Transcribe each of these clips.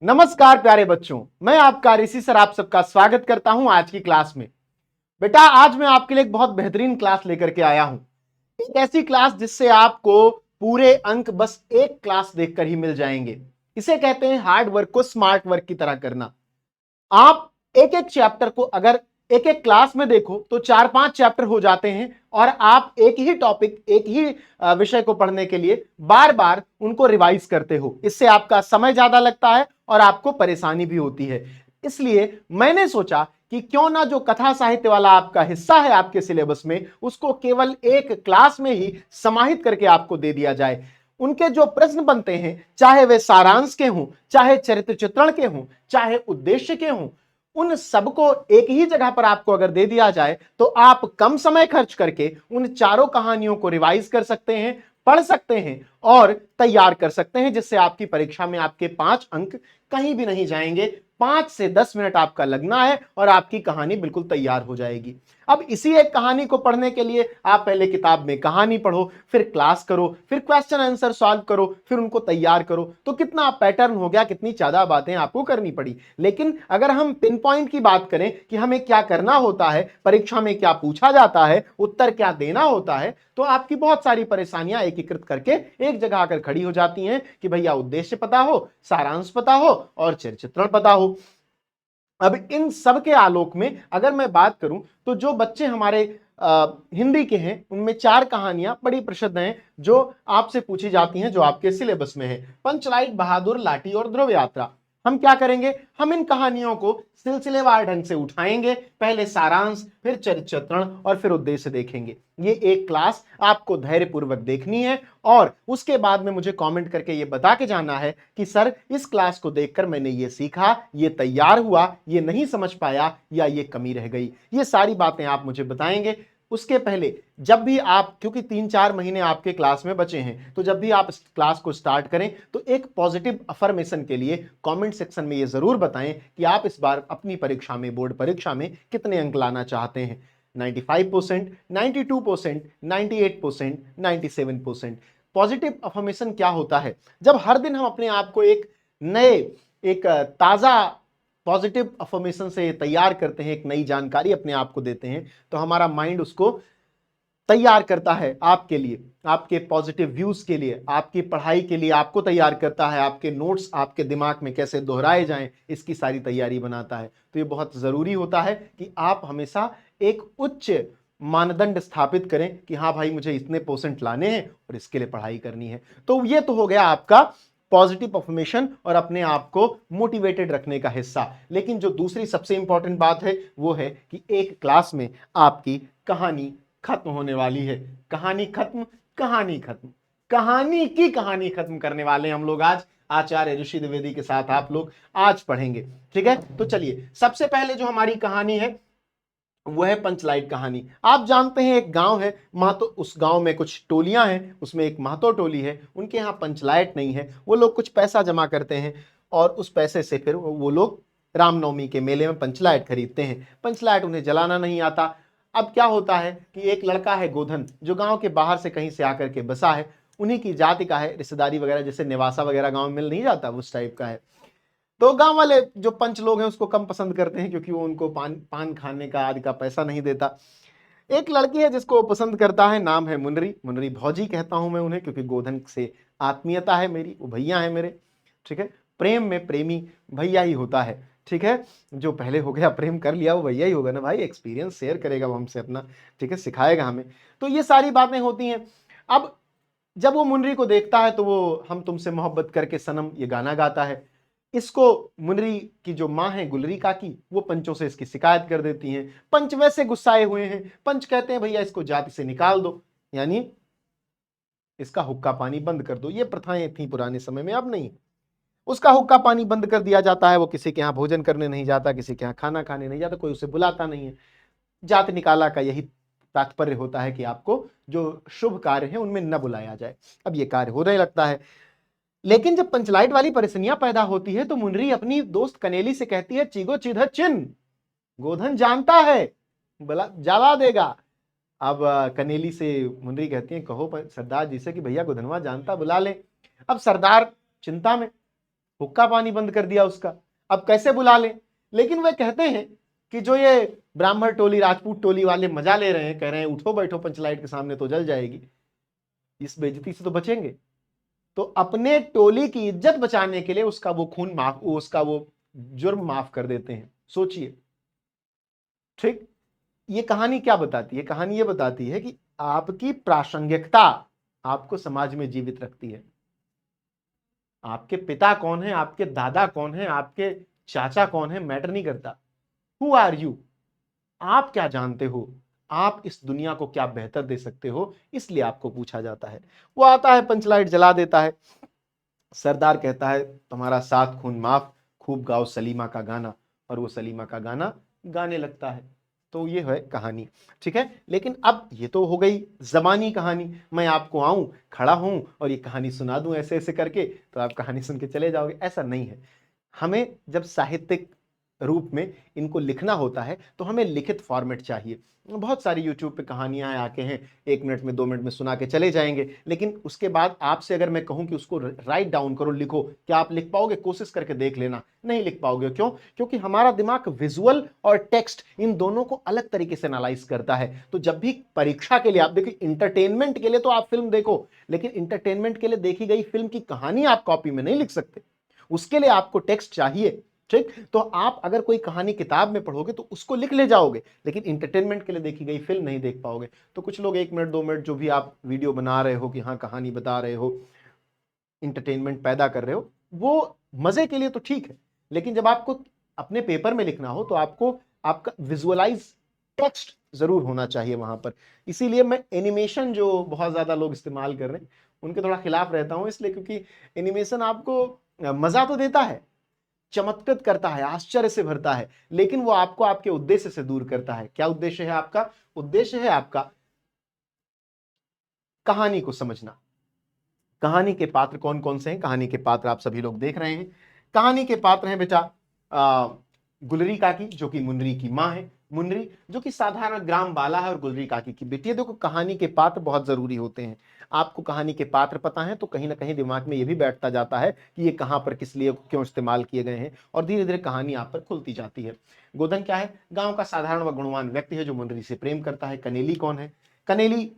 नमस्कार प्यारे बच्चों, मैं आपका ऋषि सर आप सबका स्वागत करता हूं आज की क्लास में। बेटा, आज मैं आपके लिए एक बहुत बेहतरीन क्लास लेकर के आया हूं। एक ऐसी क्लास जिससे आपको पूरे अंक बस एक क्लास देखकर ही मिल जाएंगे। इसे कहते हैं हार्ड वर्क को स्मार्ट वर्क की तरह करना। आप एक एक चैप्टर को अगर एक एक क्लास में देखो तो 4-5 चैप्टर हो जाते हैं और आप एक ही टॉपिक, एक ही विषय को पढ़ने के लिए बार बार उनको रिवाइज करते हो। इससे आपका समय ज्यादा लगता है और आपको परेशानी भी होती है। इसलिए मैंने सोचा कि क्यों ना जो कथा साहित्य वाला आपका हिस्सा है आपके सिलेबस में, उसको केवल एक क्लास में ही समाहित करके आपको दे दिया जाए। उनके जो प्रश्न बनते हैं, चाहे वे सारांश के हों, चाहे चरित्र चित्रण के हों, चाहे उद्देश्य के हों, उन सबको एक ही जगह पर आपको अगर दे दिया जाए तो आप कम समय खर्च करके उन चारों कहानियों को रिवाइज कर सकते हैं, पढ़ सकते हैं और तैयार कर सकते हैं, जिससे आपकी परीक्षा में आपके 5 अंक कहीं भी नहीं जाएंगे। 5 से 10 मिनट आपका लगना है और आपकी कहानी बिल्कुल तैयार हो जाएगी। अब इसी एक कहानी को पढ़ने के लिए आप पहले किताब में कहानी पढ़ो, फिर क्लास करो, फिर क्वेश्चन आंसर सॉल्व करो, फिर उनको तैयार करो, तो कितना पैटर्न हो गया, कितनी ज्यादा बातें आपको करनी पड़ी। लेकिन अगर हम पिन पॉइंट की बात करें कि हमें क्या करना होता है, परीक्षा में क्या पूछा जाता है, उत्तर क्या देना होता है, तो आपकी बहुत सारी परेशानियां एकीकृत करके एक जगह आकर खड़ी हो जाती हैं कि भैया उद्देश्य पता हो, सारांश पता हो और चित्रण पता हो। अब इन सब के आलोक में अगर मैं बात करूं तो जो बच्चे हमारे हिंदी के हैं उनमें 4 कहानियां बड़ी प्रसिद्ध हैं जो आपसे पूछी जाती हैं, जो आपके सिलेबस में है। पंचलाइट, बहादुर, लाठी और ध्रुव यात्रा। हम क्या करेंगे, हम इन कहानियों को सिलसिलेवार ढंग से उठाएंगे। पहले सारांश, फिर चरित्र और फिर उद्देश्य देखेंगे। ये एक क्लास आपको धैर्यपूर्वक देखनी है और उसके बाद में मुझे कमेंट करके ये बता के जाना है कि सर इस क्लास को देखकर मैंने ये सीखा, ये तैयार हुआ, ये नहीं समझ पाया या ये कमी रह गई। ये सारी बातें आप मुझे बताएंगे। उसके पहले जब भी आप, क्योंकि 3-4 महीने आपके क्लास में बचे हैं, तो जब भी आप इस क्लास को स्टार्ट करें तो एक पॉजिटिव अफर्मेशन के लिए कमेंट सेक्शन में ये जरूर बताएं कि आप इस बार अपनी परीक्षा में, बोर्ड परीक्षा में कितने अंक लाना चाहते हैं। 95%, 92%, 98%, 97%। पॉजिटिव अफर्मेशन क्या होता है? जब हर दिन हम अपने आप को एक नए, एक ताजा पॉजिटिव अफर्मेशन से तैयार करते हैं, एक नई जानकारी अपने आप को देते हैं, तो हमारा माइंड उसको तैयार करता है आपके लिए, आपके पॉजिटिव व्यूज के लिए, आपकी पढ़ाई के लिए आपको तैयार करता है। आपके नोट्स आपके दिमाग में कैसे दोहराए जाएं, इसकी सारी तैयारी बनाता है। तो ये बहुत जरूरी होता है कि आप हमेशा एक उच्च मानदंड स्थापित करें कि हाँ भाई, मुझे इतने परसेंट लाने हैं और इसके लिए पढ़ाई करनी है। तो ये तो हो गया आपका पॉजिटिव अफर्मेशन और अपने आप को मोटिवेटेड रखने का हिस्सा। लेकिन जो दूसरी सबसे इंपॉर्टेंट बात है वो है कि एक क्लास में आपकी कहानी खत्म होने वाली है। कहानी खत्म, कहानी खत्म, कहानी की कहानी खत्म करने वाले हैं हम लोग आज। आचार्य ऋषि द्विवेदी के साथ आप लोग आज पढ़ेंगे। ठीक है, तो चलिए सबसे पहले जो हमारी कहानी है वो है पंचलाइट कहानी। आप जानते हैं एक गांव है महतो, उस गांव में कुछ टोलियां हैं, उसमें एक महतो टोली है। उनके यहाँ पंचलाइट नहीं है। वो लोग कुछ पैसा जमा करते हैं और उस पैसे से फिर वो लोग रामनवमी के मेले में पंचलाइट खरीदते हैं। पंचलाइट उन्हें जलाना नहीं आता। अब क्या होता है कि एक लड़का है गोधन, जो गांव के बाहर से कहीं से आकर के बसा है, उन्हीं की जाति का है, रिश्तेदारी वगैरह जैसे नेवासा वगैरह गांव में मिल नहीं जाता, उस टाइप का है। तो गांव वाले जो पंच लोग हैं उसको कम पसंद करते हैं, क्योंकि वो उनको पान पान खाने का आदि का पैसा नहीं देता। एक लड़की है जिसको वो पसंद करता है, नाम है मुनरी। मुनरी भौजी कहता हूं मैं उन्हें, क्योंकि गोधन से आत्मीयता है मेरी, वो भैया है मेरे। ठीक है, प्रेम में प्रेमी भैया ही होता है। ठीक है, जो पहले हो गया, प्रेम कर लिया, वो भैया ही होगा ना भाई, एक्सपीरियंस शेयर करेगा वो हमसे अपना। ठीक है, सिखाएगा हमें। तो ये सारी बातें होती हैं। अब जब वो मुनरी को देखता है तो वो हम तुमसे मोहब्बत करके सनम ये गाना गाता है। इसको मुनरी की जो माँ है गुलरी काकी, वो पंचों से इसकी शिकायत कर देती हैं। पंच वैसे गुस्साए हुए हैं। पंच कहते हैं भैया इसको जाति से निकाल दो, यानी इसका हुक्का पानी बंद कर दो। ये प्रथाएं थी पुराने समय में, अब नहीं। उसका हुक्का पानी बंद कर दिया जाता है। वो किसी के यहाँ भोजन करने नहीं जाता, किसी के यहाँ खाना खाने नहीं जाता, कोई उसे बुलाता नहीं है। जाति निकाला का यही तात्पर्य होता है कि आपको जो शुभ कार्य है उनमें न बुलाया जाए। अब ये कार्य होने लगता है। लेकिन जब पंचलाइट वाली परेशानियां पैदा होती है तो मुनरी अपनी दोस्त कनेली से कहती है, चीगो चिन्ह चिन्ह, गोधन जानता है, बोला जला देगा। अब कनेली से मुनरी कहती है, कहो सरदार जी से कि भैया गोधनवा जानता, बुला ले। अब सरदार चिंता में, हुक्का पानी बंद कर दिया उसका, अब कैसे बुला लें। लेकिन वे कहते हैं कि जो ये ब्राह्मण टोली राजपूत टोली वाले मजा ले रहे हैं, कह रहे हैं उठो बैठो पंचलाइट के सामने तो जल जाएगी, इस बेइज्जती से तो बचेंगे। तो अपने टोली की इज्जत बचाने के लिए उसका वो खून माफ, उसका वो जुर्म माफ कर देते हैं। सोचिए, ठीक। ये कहानी क्या बताती है? कहानी ये बताती है कि आपकी प्रासंगिकता आपको समाज में जीवित रखती है। आपके पिता कौन है, आपके दादा कौन है, आपके चाचा कौन है, मैटर नहीं करता। Who are you? आप क्या जानते हो, आप इस दुनिया को क्या बेहतर दे सकते हो, इसलिए आपको पूछा जाता है। वो आता है, पंचलाइट जला देता है। सरदार कहता है तुम्हारा सात खून माफ, खूब गाओ सलीमा का गाना, और वो सलीमा का गाना गाने लगता है। तो ये है कहानी, ठीक है। लेकिन अब ये तो हो गई जबानी कहानी, मैं आपको आऊं खड़ा हूं और ये कहानी सुना दूं ऐसे ऐसे करके, तो आप कहानी सुन के चले जाओगे, ऐसा नहीं है। हमें जब साहित्यिक रूप में इनको लिखना होता है तो हमें लिखित फॉर्मेट चाहिए। बहुत सारी यूट्यूब पे कहानियां आके हैं, 1 मिनट में 2 मिनट में सुना के चले जाएंगे, लेकिन उसके बाद आपसे अगर मैं कहूं कि उसको राइट डाउन करो, लिखो, क्या आप लिख पाओगे? कोशिश करके देख लेना, नहीं लिख पाओगे। क्यों? क्योंकि हमारा दिमाग विजुअल और टेक्स्ट इन दोनों को अलग तरीके से एनालाइज करता है। तो जब भी परीक्षा के लिए आप देखिए, इंटरटेनमेंट के लिए तो आप फिल्म देखो, लेकिन इंटरटेनमेंट के लिए देखी गई फिल्म की कहानी आप कॉपी में नहीं लिख सकते, उसके लिए आपको टेक्स्ट चाहिए, ठीक। तो आप अगर कोई कहानी किताब में पढ़ोगे तो उसको लिख ले जाओगे, लेकिन इंटरटेनमेंट के लिए देखी गई फिल्म नहीं देख पाओगे। तो कुछ लोग 1 मिनट 2 मिनट जो भी आप वीडियो बना रहे हो कि हाँ कहानी बता रहे हो, इंटरटेनमेंट पैदा कर रहे हो, वो मजे के लिए तो ठीक है, लेकिन जब आपको अपने पेपर में लिखना हो तो आपको आपका विजुअलाइज टेक्स्ट जरूर होना चाहिए वहां पर। इसीलिए मैं एनिमेशन जो बहुत ज्यादा लोग इस्तेमाल कर रहे हैं उनके थोड़ा खिलाफ रहता हूं, इसलिए क्योंकि एनिमेशन आपको मजा तो देता है, चमत्कृत करता है, आश्चर्य से भरता है, लेकिन वो आपको आपके उद्देश्य से दूर करता है। क्या उद्देश्य है आपका? उद्देश्य है आपका कहानी को समझना। कहानी के पात्र कौन कौन से हैं? कहानी के पात्र आप सभी लोग देख रहे हैं। कहानी के पात्र हैं बेटा गुलरी काकी, जो कि मुनरी की मां है, मुनरी जो कि साधारण ग्राम बाला है, और गुलरी काकी की बेटी है। देखो, कहानी के पात्र बहुत जरूरी होते हैं। आपको कहानी के पात्र पता है तो कहीं ना कहीं दिमाग में यह भी बैठता जाता है कि ये कहां पर किस लिए क्यों इस्तेमाल किए गए हैं, और धीरे धीरे कहानी आप पर खुलती जाती है। गोधन क्या है? गांव का साधारण व गुणवान व्यक्ति है जो मुनरी से प्रेम करता है। कनेली कौन है? कनेली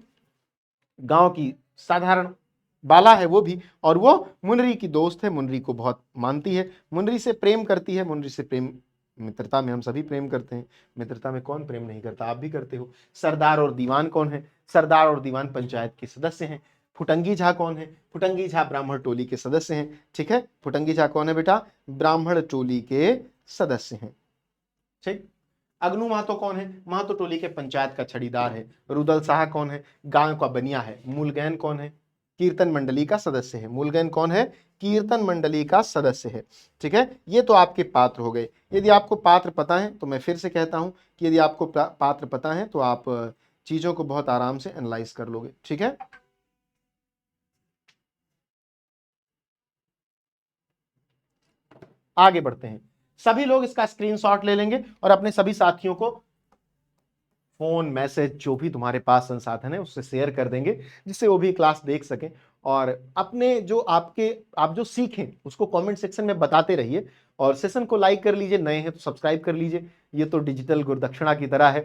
गांव की साधारण बाला है वो भी, और वो मुनरी की दोस्त है, मुनरी को बहुत मानती है, मुनरी से प्रेम करती है। मुनरी से प्रेम, मित्रता में हम सभी प्रेम करते हैं, मित्रता में कौन प्रेम नहीं करता, आप भी करते हो। सरदार और दीवान कौन है? सरदार और दीवान पंचायत के सदस्य हैं। फुटंगी झा कौन है? फुटंगी झा ब्राह्मण टोली के सदस्य हैं, ठीक है। फुटंगी झा कौन है बेटा? ब्राह्मण टोली के सदस्य हैं, ठीक। अगनू महतो कौन है? महतो टोली के पंचायत का छड़ीदार है। रुदल शाह कौन है? गांव का बनिया है। मूलगैन कौन है? कीर्तन मंडली का सदस्य है। मूलगैन कौन है? कीर्तन मंडली का सदस्य है, ठीक है। ये तो आपके पात्र हो गए। यदि आपको पात्र पता है तो मैं फिर से कहता हूं कि यदि आपको पात्र पता है तो आप चीजों को बहुत आराम से एनालाइज कर लोगे, ठीक है। आगे बढ़ते हैं। सभी लोग इसका स्क्रीनशॉट ले लेंगे और अपने सभी साथियों को फोन, मैसेज, जो भी तुम्हारे पास संसाधन है उससे शेयर कर देंगे, जिससे वो भी क्लास देख सकें। और अपने जो आप जो सीखें उसको कमेंट सेक्शन में बताते रहिए, और सेशन को लाइक कर लीजिए, नए हैं तो सब्सक्राइब कर लीजिए। ये तो डिजिटल गुरुदक्षिणा की तरह है।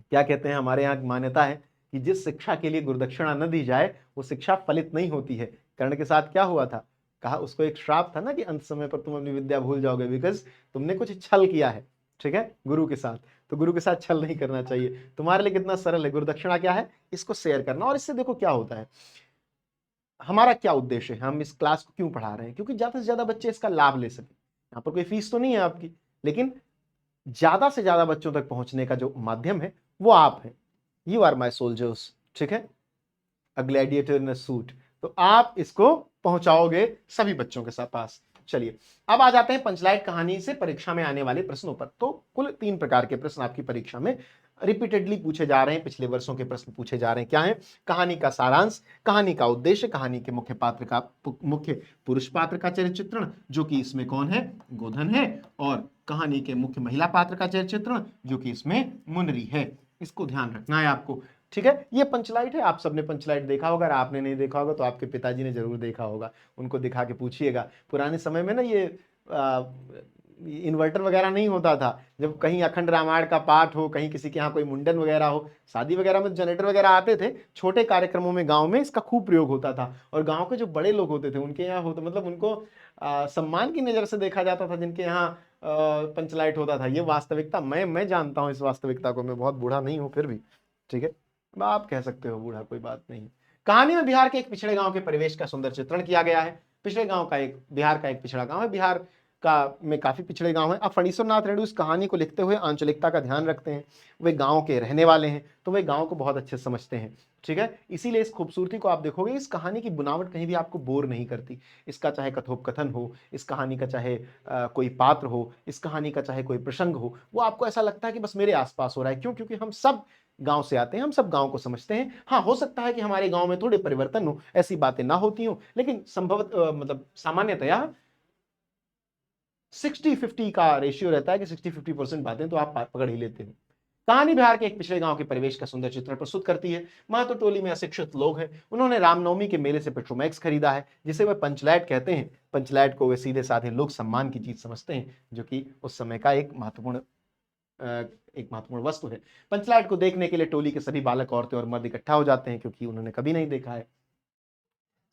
क्या कहते हैं, हमारे यहाँ मान्यता है कि जिस शिक्षा के लिए गुरुदक्षिणा न दी जाए वो शिक्षा फलित नहीं होती है। कर्ण के साथ क्या हुआ था? कहा, उसको एक श्राप था ना कि अंत समय पर तुम अपनी विद्या भूल जाओगे, बिकॉज तुमने कुछ छल किया है, ठीक है, गुरु के साथ। तो गुरु के साथ छल नहीं करना चाहिए। तुम्हारे लिए कितना सरल है, गुरुदक्षिणा क्या है? इसको शेयर करना। और इससे देखो क्या होता है, हमारा क्या उद्देश्य है, हम इस क्लास को क्यों पढ़ा रहे हैं? क्योंकि ज्यादा से ज्यादा बच्चे इसका लाभ ले सके। यहाँ पर कोई फीस तो नहीं है आपकी, लेकिन ज्यादा से ज्यादा बच्चों तक पहुंचने का जो माध्यम है वो आप हैं। यू आर माई सोल्जर्स, ठीक है, अ ग्लैडिएटर इन अ सूट। तो आप इसको पहुंचाओगे सभी बच्चों के साथ पास। चलिए, अब आ जाते हैं पंचलाइट कहानी से परीक्षा में आने वाले प्रश्नों पर। तो कुल 3 प्रकार के प्रश्न आपकी परीक्षा में रिपीटेडली पूछे जा रहे हैं, पिछले वर्षों के प्रश्न पूछे जा रहे हैं। क्या है? कहानी का सारांश, कहानी का उद्देश्य, कहानी के मुख्य पात्र का मुख्य पुरुष पात्र का चरित्र चित्रण, जो कि इसमें कौन है? गोधन है। और कहानी के मुख्य महिला पात्र का चरित्र चित्रण, जो कि इसमें मुनरी है। इसको ध्यान रखना है आपको। ठीक है, ये पंचलाइट है। आप सबने पंचलाइट देखा होगा, अगर आपने नहीं देखा होगा तो आपके पिताजी ने जरूर देखा होगा, उनको दिखा के पूछिएगा। पुराने समय में ना ये इन्वर्टर वगैरह नहीं होता था। जब कहीं अखंड रामायण का पाठ हो, कहीं किसी के यहाँ कोई मुंडन वगैरह हो, शादी वगैरह में जनरेटर वगैरह आते थे, छोटे कार्यक्रमों में गांव में इसका खूब प्रयोग होता था। और गांव के जो बड़े लोग होते थे उनके यहाँ होता, मतलब उनको सम्मान की नजर से देखा जाता था जिनके यहाँ पंचलाइट होता था। ये वास्तविकता, मैं जानता हूँ इस वास्तविकता को, मैं बहुत बूढ़ा नहीं हूँ फिर भी, ठीक है, आप कह सकते हो बूढ़ा, कोई बात नहीं। कहानी में बिहार के एक पिछड़े गांव के परिवेश का सुंदर चित्रण किया गया है। पिछड़े गांव का एक, बिहार का एक पिछड़ा गांव है, बिहार का में काफी पिछड़े गांव है। अब फणीश्वर नाथ रेड्डी इस कहानी को लिखते हुए आंचलिकता का ध्यान रखते हैं। वे गांव के रहने वाले हैं तो वे गांव को बहुत अच्छे से समझते हैं, ठीक है। इसीलिए इस खूबसूरती को आप देखोगे, इस कहानी की बनावट कहीं भी आपको बोर नहीं करती। इसका चाहे कथोपकथन हो, इस कहानी का चाहे कोई पात्र हो, इस कहानी का चाहे कोई प्रसंग हो, वो आपको ऐसा लगता है कि बस मेरे आसपास हो रहा है। क्यों? क्योंकि हम सब गांव से आते हैं, हम सब गांव को समझते हैं। हाँ, हो सकता है कि हमारे गांव में थोड़े परिवर्तन हो, ऐसी बातें ना होती हो, लेकिन संभवतः मतलब सामान्यतया 60-50 का रेशियो रहता है कि 60-50% बातें तो आप पकड़ ही लेते हो। कहानी बिहार के एक पिछड़े गांव के परिवेश का सुंदर चित्रण प्रस्तुत करती है। महतो टोली में अशिक्षित लोग हैं। उन्होंने रामनवमी के मेले से पेट्रोमैक्स खरीदा है, जिसे वे पंचलाइट कहते हैं। पंचलाइट को वे सीधे साधे लोग सम्मान की चीज समझते हैं, जो कि उस समय का एक महत्वपूर्ण वस्तु है। पंचलाइट को देखने के लिए टोली के सभी बालक, औरतें और मर्द इकट्ठा हो जाते हैं, क्योंकि उन्होंने कभी नहीं देखा है।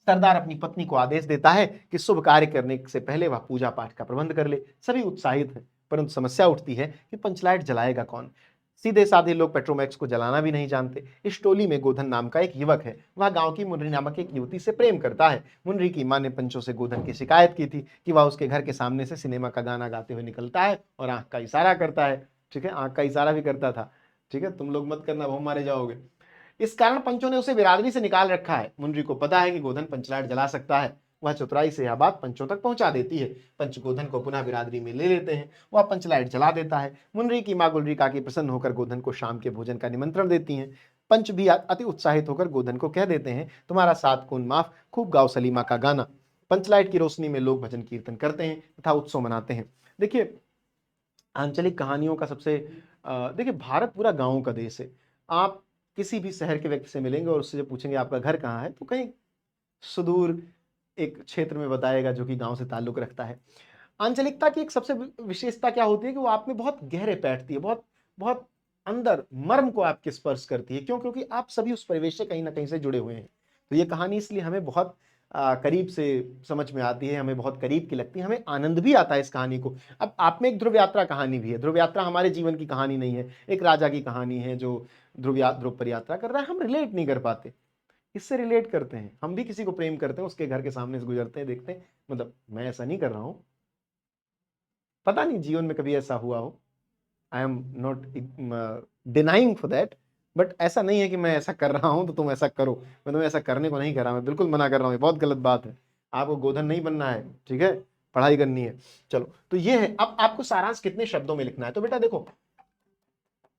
सरदार अपनी पत्नी को आदेश देता है कि शुभ कार्य करने से पहले वह पूजा पाठ का प्रबंध कर ले। सभी उत्साहित हैं, परंतु समस्या उठती है कि पंचलाइट जलाएगा कौन। सीधे साधे लोग पेट्रोमैक्स को जलाना भी नहीं जानते। इस टोली में गोधन नाम का एक युवक है। वह गांव की मुन्नरी नामक एक युवती से प्रेम करता है। मुन्नरी की मां ने पंचों से गोधन की शिकायत की थी कि वह उसके घर के सामने से सिनेमा का गाना गाते हुए निकलता है और आंख का इशारा करता है, ठीक है, आंख का इशारा भी करता था, ठीक है, तुम लोग मत करना, वो मारे जाओगे। इस कारण पंचों ने उसे बिरादरी से निकाल रखा है। मुन्नरी को पता है कि गोधन पंचलाइट जला सकता है। वह चतुराई से यह बात पंचों तक पहुंचा देती है। पंच गोधन को पुनः बिरादरी में ले लेते हैं। वह पंचलाइट जला देता है। मुन्नरी की मां गुलरी काकी प्रसन्न होकर गोधन को शाम के भोजन का निमंत्रण देती हैं। पंच भी अति उत्साहित होकर गोधन को कह देते हैं, तुम्हारा 7 खून माफ, खूब गाओ सलीमा का गाना। पंचलाइट की रोशनी में लोग भजन कीर्तन करते हैं तथा उत्सव मनाते हैं। देखिए, आंचलिक कहानियों का सबसे देखिए, भारत पूरा गांवों का देश है। आप किसी भी शहर के व्यक्ति से मिलेंगे और उससे जब पूछेंगे आपका घर कहाँ है, तो कहीं सुदूर एक क्षेत्र में बताएगा जो कि गांव से ताल्लुक रखता है। आंचलिकता की एक सबसे विशेषता क्या होती है कि वो आप में बहुत गहरे बैठती है, बहुत बहुत अंदर मर्म को आपके स्पर्श करती है। क्यों? क्योंकि आप सभी उस परिवेश से कहीं ना कहीं से जुड़े हुए हैं। तो ये कहानी इसलिए हमें बहुत करीब से समझ में आती है, हमें बहुत करीब की लगती है, हमें आनंद भी आता है इस कहानी को। अब आप में एक ध्रुव यात्रा कहानी भी है। ध्रुव यात्रा हमारे जीवन की कहानी नहीं है, एक राजा की कहानी है जो ध्रुव पर यात्रा कर रहा है। हम रिलेट नहीं कर पाते, इससे रिलेट करते हैं। हम भी किसी को प्रेम करते हैं, उसके घर के सामने से गुजरते हैं, देखते हैं, मतलब मैं ऐसा नहीं कर रहा हूं, पता नहीं जीवन में कभी ऐसा हुआ हो, I am not denying for that, but ऐसा नहीं है कि मैं ऐसा कर रहा हूं तो तुम ऐसा करो। मैं तुम्हें ऐसा करने को नहीं कर रहा, मैं बिल्कुल मना कर रहा हूं, ये बहुत गलत बात है। आपको गोधन नहीं बनना है, ठीक है, पढ़ाई करनी है। चलो, तो ये है। अब आपको सारांश कितने शब्दों में लिखना है, तो बेटा देखो,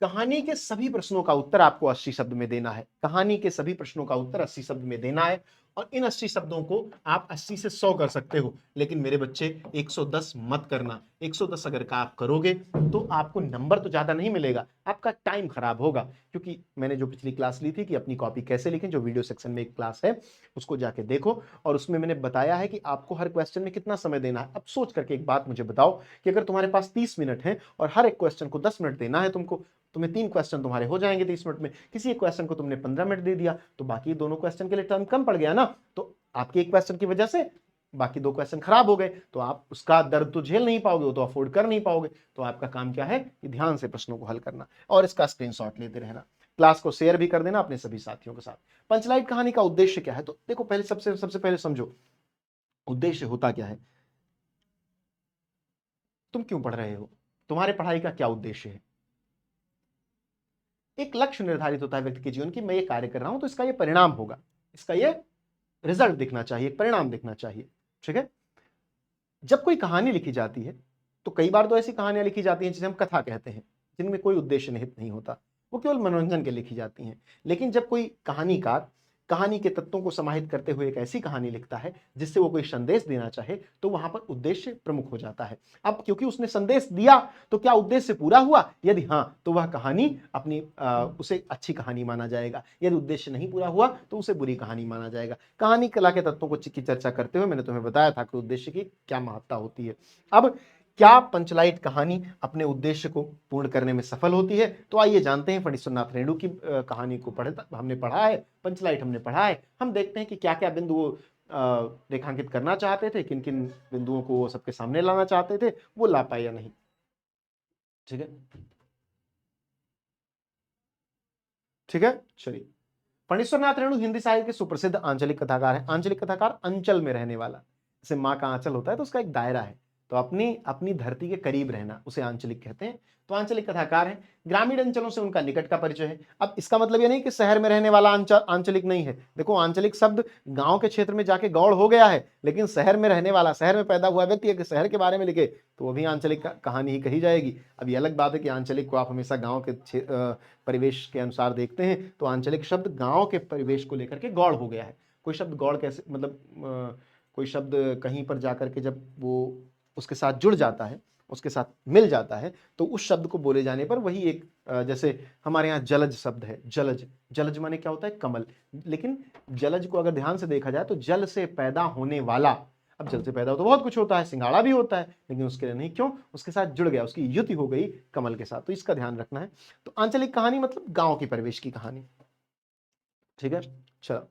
कहानी के सभी प्रश्नों का उत्तर आपको 80 शब्द में देना है। कहानी के सभी प्रश्नों का उत्तर 80 शब्द में देना है, और इन 80 शब्दों को आप 80 से 100 कर सकते हो। लेकिन मेरे बच्चे 110 मत करना। 110 अगर का आप करोगे तो आपको नंबर तो ज्यादा नहीं मिलेगा, आपका टाइम खराब होगा। क्योंकि मैंने जो पिछली क्लास ली थी कि अपनी कॉपी कैसे लिखें, जो वीडियो सेक्शन में एक क्लास है उसको जाके देखो, और उसमें मैंने बताया है कि आपको हर क्वेश्चन में कितना समय देना है। अब सोच करके एक बात मुझे बताओ कि अगर तुम्हारे पास 30 मिनट है और हर एक क्वेश्चन को 10 मिनट देना है तुमको, तुम्हें 3 क्वेश्चन तुम्हारे हो जाएंगे 30 मिनट में। किसी एक क्वेश्चन को तुमने 15 मिनट दे दिया तो बाकी दोनों क्वेश्चन के लिए टाइम कम पड़ गया ना। तो आपके एक क्वेश्चन की वजह से बाकी 2 क्वेश्चन खराब हो गए, तो आप उसका दर्द तो झेल नहीं पाओगे, वो तो अफोर्ड कर नहीं पाओगे। तो आपका काम क्या है कि ध्यान से प्रश्नों को हल करना और इसका स्क्रीनशॉट लेते रहना। क्लास को शेयर भी कर देना अपने सभी साथियों के साथ। पंचलाइट कहानी का उद्देश्य क्या है, तो देखो, पहले सबसे पहले समझो उद्देश्य होता क्या है। तुम क्यों पढ़ रहे हो, तुम्हारे पढ़ाई का क्या उद्देश्य है। एक लक्ष्य निर्धारित होता है व्यक्ति के जीवन की, मैं ये कार्य कर रहा हूं तो इसका ये परिणाम होगा, इसका ये रिजल्ट दिखना चाहिए, परिणाम दिखना चाहिए, ठीक है। जब कोई कहानी लिखी जाती है तो कई बार तो ऐसी कहानियां लिखी जाती हैं जिसे हम कथा कहते हैं, जिनमें कोई उद्देश्य निहित नहीं होता, वो केवल मनोरंजन के लिखी जाती हैं। लेकिन जब कोई कहानीकार कहानी के तत्वों को समाहित करते हुए एक ऐसी कहानी लिखता है जिससे वो कोई संदेश देना चाहे, तो वहां पर उद्देश्य प्रमुख हो जाता है। अब क्योंकि उसने संदेश दिया तो क्या उद्देश्य पूरा हुआ? यदि हाँ, तो वह कहानी अपनी उसे अच्छी कहानी माना जाएगा। यदि उद्देश्य नहीं पूरा हुआ तो उसे बुरी कहानी माना जाएगा। कहानी कला के तत्वों को की चर्चा करते हुए मैंने तुम्हें बताया था कि उद्देश्य की क्या महत्ता होती है। अब क्या पंचलाइट कहानी अपने उद्देश्य को पूर्ण करने में सफल होती है? तो आइए जानते हैं। फणीश्वरनाथ रेणु की कहानी को हमने पढ़ा है, पंचलाइट हमने पढ़ा है। हम देखते हैं कि क्या क्या बिंदु वो रेखांकित करना चाहते थे, किन किन बिंदुओं को वो सबके सामने लाना चाहते थे, वो ला पाए या नहीं। ठीक है, ठीक है, चलिए। फणीश्वरनाथ रेणु हिंदी साहित्य के सुप्रसिद्ध आंचलिक कथाकार है। आंचलिक कथाकार अंचल में रहने वाला, जैसे माँ का आंचल होता है तो उसका एक दायरा है, तो अपनी अपनी धरती के करीब रहना उसे आंचलिक कहते हैं। तो आंचलिक कथाकार है। ग्रामीण अंचलों से उनका निकट का परिचय है। अब इसका मतलब ये नहीं कि शहर में रहने वाला आंचलिक नहीं है। देखो, आंचलिक शब्द गांव के क्षेत्र में जाके गौड़ हो गया है, लेकिन शहर में रहने वाला, शहर में पैदा हुआ व्यक्ति अगर शहर के बारे में लिखे तो वो भी आंचलिक कहानी ही कही जाएगी। अब ये अलग बात है कि आंचलिक को आप हमेशा गाँव के परिवेश के अनुसार देखते हैं, तो आंचलिक शब्द गांव के परिवेश को लेकर के गौड़ हो गया है। कोई शब्द गौड़ कैसे, मतलब कोई शब्द कहीं पर जाकर के जब वो उसके साथ जुड़ जाता है, उसके साथ मिल जाता है, तो उस शब्द को बोले जाने पर वही एक जैसे हमारे यहाँ जलज शब्द है। जलज, जलज माने क्या होता है? कमल। लेकिन जलज को अगर ध्यान से देखा जाए तो जल से पैदा होने वाला। अब जल से पैदा हो तो बहुत कुछ होता है, सिंगाड़ा भी होता है, लेकिन उसके लिए नहीं। क्यों? उसके साथ जुड़ गया, उसकी युति हो गई कमल के साथ, तो इसका ध्यान रखना है। तो आंचलिक कहानी मतलब गांव की परिवेश की कहानी। ठीक है, चलो।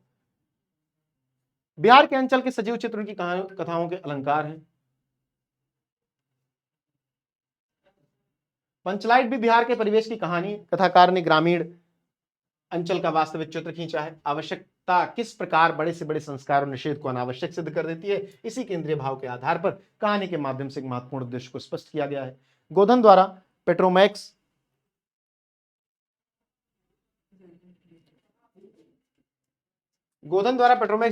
बिहार के अंचल के सजीव चित्रण की कथाओं के अलंकार हैं। पंचलाइट भी बिहार के परिवेश की कहानी। कथाकार ने ग्रामीण अंचल का वास्तविक चित्र खींचा है। आवश्यकता किस प्रकार बड़े से बड़े संस्कार और निषेध को अनावश्यक सिद्ध कर देती है, इसी केंद्रीय भाव के आधार पर कहानी के माध्यम से एक महत्वपूर्ण उद्देश्य को स्पष्ट किया गया है। गोधन द्वारा पेट्रोमैक्स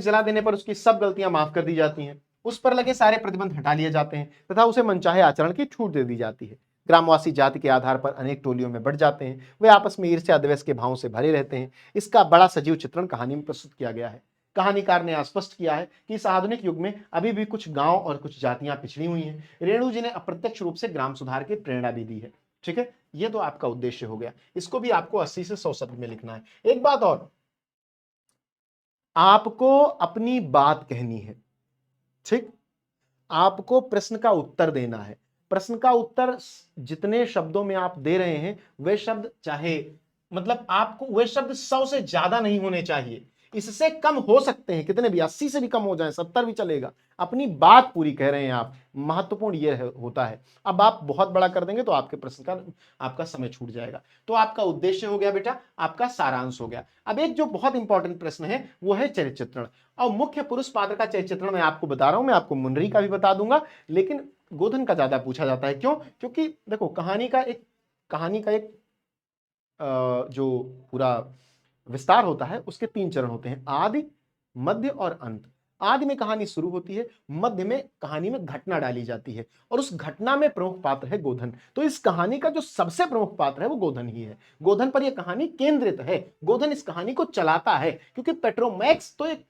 जला देने पर उसकी सब गलतियां माफ कर दी जाती हैं। उस पर लगे सारे प्रतिबंध हटा लिए जाते हैं तथा उसे मनचाहे आचरण की छूट दे दी जाती है। ग्रामवासी जाति के आधार पर अनेक टोलियों में बढ़ जाते हैं। वे आपस में ईर्ष्या द्वेष के भावों से भरे रहते हैं। इसका बड़ा सजीव चित्रण कहानी में प्रस्तुत किया गया है। कहानीकार ने स्पष्ट किया है कि इस आधुनिक युग में अभी भी कुछ गांव और कुछ जातियां पिछड़ी हुई हैं। रेणु जी ने अप्रत्यक्ष रूप से ग्राम सुधार की प्रेरणा भी दी है। ठीक है, ये तो आपका उद्देश्य हो गया। इसको भी आपको 80 से 100 शब्द में लिखना है। एक बात और, आपको अपनी बात कहनी है। ठीक, आपको प्रश्न का उत्तर देना है। प्रश्न का उत्तर जितने शब्दों में आप दे रहे हैं, वे शब्द चाहे, मतलब आपको वे शब्द 100 से ज्यादा नहीं होने चाहिए। इससे कम हो सकते हैं, कितने भी, 80 से भी कम हो जाए, 70 भी चलेगा। अपनी बात पूरी कह रहे हैं आप, महत्वपूर्ण यह होता है। अब आप बहुत बड़ा कर देंगे तो आपके प्रश्न का आपका समय छूट जाएगा। तो आपका उद्देश्य हो गया बेटा, आपका सारांश हो गया। अब एक जो बहुत इंपॉर्टेंट प्रश्न है वो है चरित्र चित्रण। और मुख्य पुरुष पात्र का चरित्र चित्रण मैं आपको बता रहा हूं, मैं आपको मुनरी का भी बता दूंगा, लेकिन गोधन का ज्यादा पूछा जाता है। क्यों? क्योंकि देखो, कहानी का एक जो पूरा विस्तार होता है उसके 3 चरण होते हैं, आदि, मध्य और अंत। आदि में कहानी शुरू होती है, मध्य में कहानी में घटना डाली जाती है, और उस घटना में प्रमुख पात्र है गोधन। तो इस कहानी का जो सबसे प्रमुख पात्र है वो गोधन ही है। गोधन पर यह कहानी केंद्रित है। गोधन इस कहानी को चलाता है, क्योंकि पेट्रोमैक्स तो एक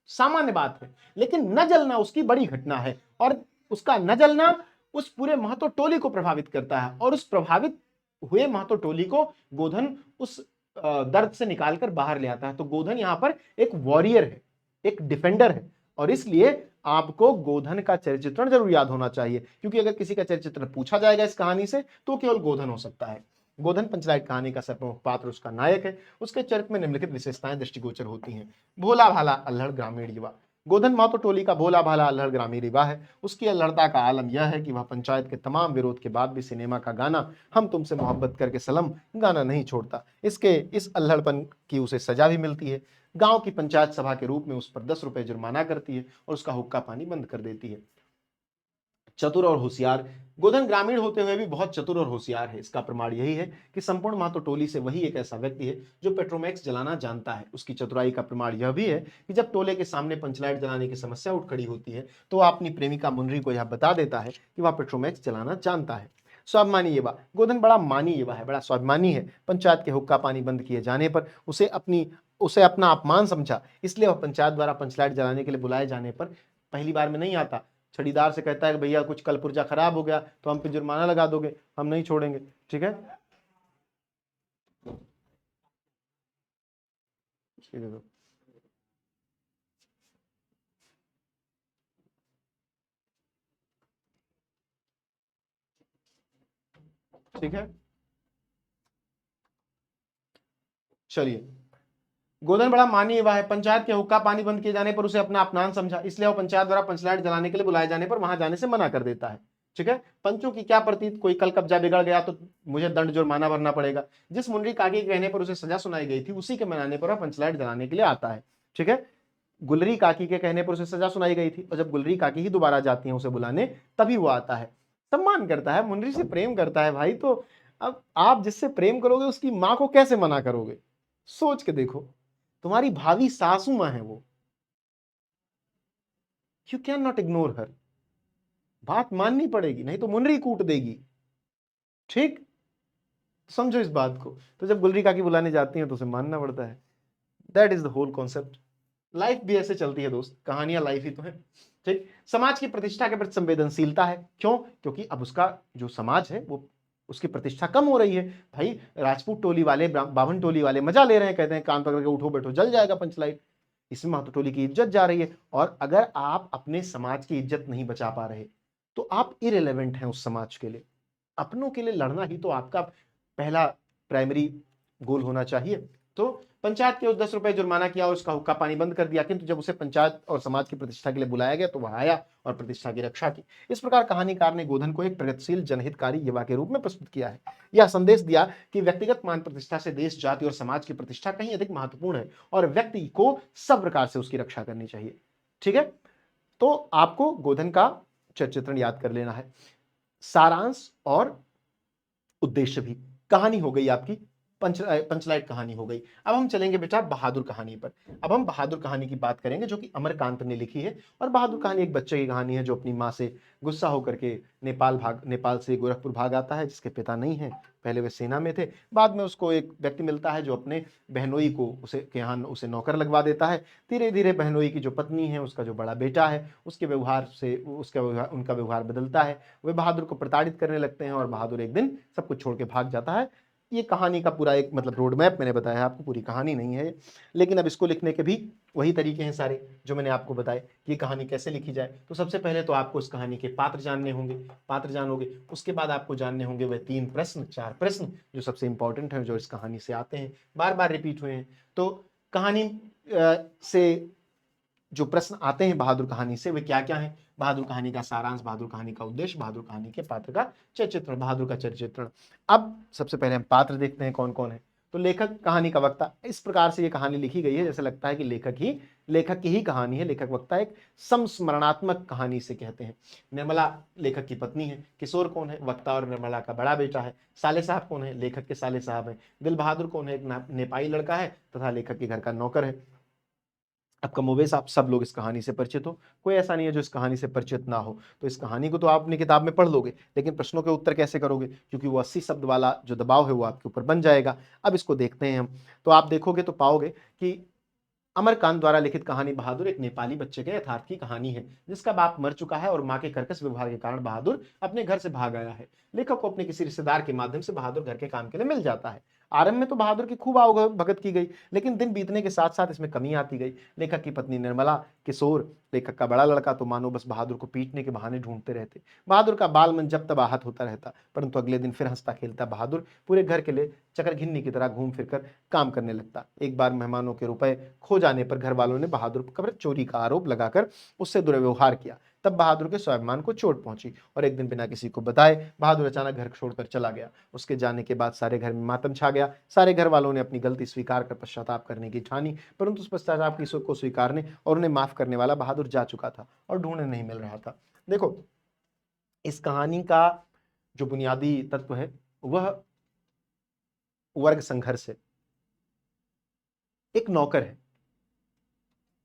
सामान्य बात है, लेकिन न जलना उसकी बड़ी घटना है, और उसका न जलना उस पूरे महतो टोली को प्रभावित करता है, और उस प्रभावित हुए महतो टोली को गोधन उस दर्द से निकालकर बाहर ले आता है। तो गोधन यहां पर एक वॉरियर है, एक डिफेंडर है, और इसलिए आपको गोधन का चरित्र चित्रण जरूर याद होना चाहिए, क्योंकि अगर किसी का चरित्र चित्रण पूछा जाएगा इस कहानी से तो केवल गोधन हो सकता है। गोधन पंचलाइट कहानी का सर्वप्रमुख पात्र उसका नायक है। उसके चरित्र में निम्नलिखित विशेषताएं दृष्टिगोचर होती हैं। भोला भाला अल्हड़ ग्रामीण युवा। गोधन महतो टोली का भोला भाला अल्हड़ ग्रामीण युवा है। उसकी अल्हड़ता का आलम यह है कि वह पंचायत के तमाम विरोध के बाद भी सिनेमा का गाना हम तुमसे मोहब्बत करके सलम गाना नहीं छोड़ता। इसके इस अल्हड़पन की उसे सजा भी मिलती है। गांव की पंचायत सभा के रूप में उस पर 10 रुपए जुर्माना करती है और उसका हुक्का पानी बंद कर देती है। चतुर और होशियार। गोधन ग्रामीण होते हुए भी बहुत चतुर और होशियार है। इसका प्रमाण यही है कि संपूर्ण महतो टोली से वही एक ऐसा व्यक्ति है जो पेट्रोमैक्स जलाना जानता है। उसकी चतुराई का प्रमाण यह भी है कि जब टोले के सामने पंचलाइट जलाने की समस्या उठ खड़ी होती है तो वह अपनी प्रेमिका मुनरी को यह बता देता है कि वह पेट्रोमैक्स जलाना जानता है। स्वाभिमानी युवा, गोधन बड़ा मानी युवा है, बड़ा स्वाभिमानी है। पंचायत के हुक्का पानी बंद किए जाने पर उसे अपना अपमान समझा, इसलिए वह पंचायत द्वारा पंचलाइट जलाने के लिए बुलाए जाने पर पहली बार में नहीं आता। छड़ीदार से कहता है कि भैया कुछ कल पुर्जा खराब हो गया तो हम पे जुर्माना लगा दोगे, हम नहीं छोड़ेंगे। ठीक है, ठीक है। चलिए, गोधन बड़ा मानी युवा है। पंचायत के हुक्का पानी बंद किए जाने पर उसे अपना अपमान समझा, इसलिए वो पंचायत द्वारा पंचलाइट जलाने के लिए बुलाए जाने पर वहां जाने से मना कर देता है। ठीक है, पंचों की क्या प्रतीत, कोई कल कब्जा बिगड़ गया तो मुझे दंड जुर्माना भरना पड़ेगा। जिस मुंडरी काकी के कहने पर उसे सजा सुनाई गई थी, उसी के मनाने पर वह पंचलाइट जलाने के लिए आता है। ठीक है, गुलरी काकी के कहने पर उसे सजा सुनाई गई थी, और जब गुलरी काकी ही दोबारा जाती है उसे बुलाने, तभी वो आता है। सम्मान करता है, मुंडरी से प्रेम करता है भाई, तो अब आप जिससे प्रेम करोगे उसकी मां को कैसे मना करोगे? सोच के देखो, तुम्हारी भावी सासू मां है वो, you can not ignore her. बात माननी पड़ेगी, नहीं तो मुनरी कूट देगी। ठीक, समझो इस बात को। तो जब गुलरी काकी बुलाने जाती हैं तो उसे मानना पड़ता है। That is the whole concept. Life भी ऐसे चलती है दोस्त, कहानियां लाइफ ही तो है। ठीक, समाज की प्रतिष्ठा के प्रति संवेदनशीलता है, क्यों? क्योंकि अब उसका जो समाज है वो, उसकी प्रतिष्ठा कम हो रही है। भाई राजपूत टोली वाले, बाभन टोली वाले मजा ले रहे हैं, कहते हैं कान पकड़ के उठो बैठो जल जाएगा पंचलाइट, इसमें महतो टोली की इज्जत जा रही है। और अगर आप अपने समाज की इज्जत नहीं बचा पा रहे तो आप इरेलेवेंट हैं उस समाज के लिए। अपनों के लिए लड़ना ही तो आपका पहला प्राइमरी गोल होना चाहिए। तो पंचायत के उस 10 रुपए जुर्माना किया और उसका हुक्का पानी बंद कर दिया, किंतु जब उसे पंचायत और समाज की प्रतिष्ठा के लिए बुलाया गया तो वह आया और प्रतिष्ठा की रक्षा की। इस प्रकार कहानीकार ने गोधन को एक प्रगतिशील जनहितकारी युवा के रूप में प्रस्तुत किया है। यह संदेश दिया कि व्यक्तिगत मान प्रतिष्ठा से देश, जाति और समाज की प्रतिष्ठा कहीं अधिक महत्वपूर्ण है और व्यक्ति को सब प्रकार से उसकी रक्षा करनी चाहिए। ठीक है, तो आपको गोधन का चित्रण याद कर लेना है, सारांश और उद्देश्य भी। कहानी हो गई आपकी, पंचलाइट कहानी हो गई। अब हम चलेंगे बेटा बहादुर कहानी पर। अब हम बहादुर कहानी की बात करेंगे जो कि अमरकांत ने लिखी है। और बहादुर कहानी एक बच्चे की कहानी है जो अपनी माँ से गुस्सा होकर के नेपाल से गोरखपुर भाग आता है, जिसके पिता नहीं है। पहले वे सेना में थे, बाद में उसको एक व्यक्ति मिलता है जो अपने बहनोई को उसे के यहाँ उसे नौकर लगवा देता है। धीरे धीरे बहनोई की जो पत्नी है, उसका जो बड़ा बेटा है, उसके व्यवहार से उनका व्यवहार बदलता है। वे बहादुर को प्रताड़ित करने लगते हैं और बहादुर एक दिन सब कुछ छोड़ के भाग जाता है। ये कहानी का पूरा एक मतलब रोड मैप मैंने बताया आपको, पूरी कहानी नहीं है। लेकिन अब इसको लिखने के भी वही तरीके हैं सारे जो मैंने आपको बताए कि ये कहानी कैसे लिखी जाए। तो सबसे पहले तो आपको इस कहानी के पात्र जानने होंगे, पात्र जानोगे, उसके बाद आपको जानने होंगे वह 3 प्रश्न, 4 प्रश्न जो सबसे इंपॉर्टेंट हैं, जो इस कहानी से आते हैं, बार बार रिपीट हुए हैं। तो कहानी से जो प्रश्न आते हैं बहादुर कहानी से वे क्या क्या हैं? बहादुर कहानी का सारांश, बहादुर कहानी का उद्देश्य, बहादुर कहानी के पात्र का चरित्रण, बहादुर का चरित्रण। अब सबसे पहले हम पात्र देखते हैं कौन कौन है। तो लेखक, कहानी का वक्ता, इस प्रकार से ये कहानी लिखी गई है जैसे लगता है कि लेखक की ही कहानी है। लेखक वक्ता एक संस्मरणात्मक कहानी से कहते हैं। निर्मला लेखक की पत्नी है, किशोर कौन है? वक्ता और निर्मला का बड़ा बेटा है। साले साहब कौन है? लेखक के साले साहब है। दिल बहादुर कौन है? एक नेपाली लड़का है तथा लेखक के घर का नौकर है। अब कमोबेश आप सब लोग इस कहानी से परिचित हो, कोई ऐसा नहीं है जो इस कहानी से परिचित ना हो। तो इस कहानी को तो आप अपनी किताब में पढ़ लोगे, लेकिन प्रश्नों के उत्तर कैसे करोगे? क्योंकि वो 80 शब्द वाला जो दबाव है वो आपके ऊपर बन जाएगा। अब इसको देखते हैं हम। तो आप देखोगे तो पाओगे कि अमरकांत द्वारा लिखित कहानी बहादुर एक नेपाली बच्चे के यथार्थ की कहानी है, जिसका बाप मर चुका है और मां के कर्कश व्यवहार के कारण बहादुर अपने घर से भाग आया है। लेखक को अपने किसी रिश्तेदार के माध्यम से बहादुर घर के काम के लिए मिल जाता है। आरंभ में तो बहादुर की खूब भगत की गई, लेकिन दिन बीतने के साथ साथ इसमें कमी आती गई। लेखक की पत्नी निर्मला, किशोर, लेखक का बड़ा लड़का तो मानो बस बहादुर को पीटने के बहाने ढूंढते रहते। बहादुर का बाल मन जब तब आहत होता रहता, परंतु अगले दिन फिर हंसता खेलता बहादुर पूरे घर के लिए चकर घिन्नी की तरह घूम फिरकर काम करने लगता। एक बार मेहमानों के रुपए खो जाने पर घर वालों ने बहादुर पर चोरी का आरोप लगाकर उससे दुर्व्यवहार किया। तब बहादुर के स्वाभिमान को चोट पहुंची और एक दिन बिना किसी को बताए बहादुर अचानक घर छोड़कर चला गया। उसके जाने के बाद सारे घर में मातम छा गया। सारे घर वालों ने अपनी गलती स्वीकार कर पश्चाताप करने की ठानी, परंतु उस पश्चाताप को स्वीकारने और उन्हें माफ करने वाला बहादुर जा चुका था और ढूंढने नहीं मिल रहा था। देखो, इस कहानी का जो बुनियादी तत्व है वह वर्ग संघर्ष है। एक नौकर है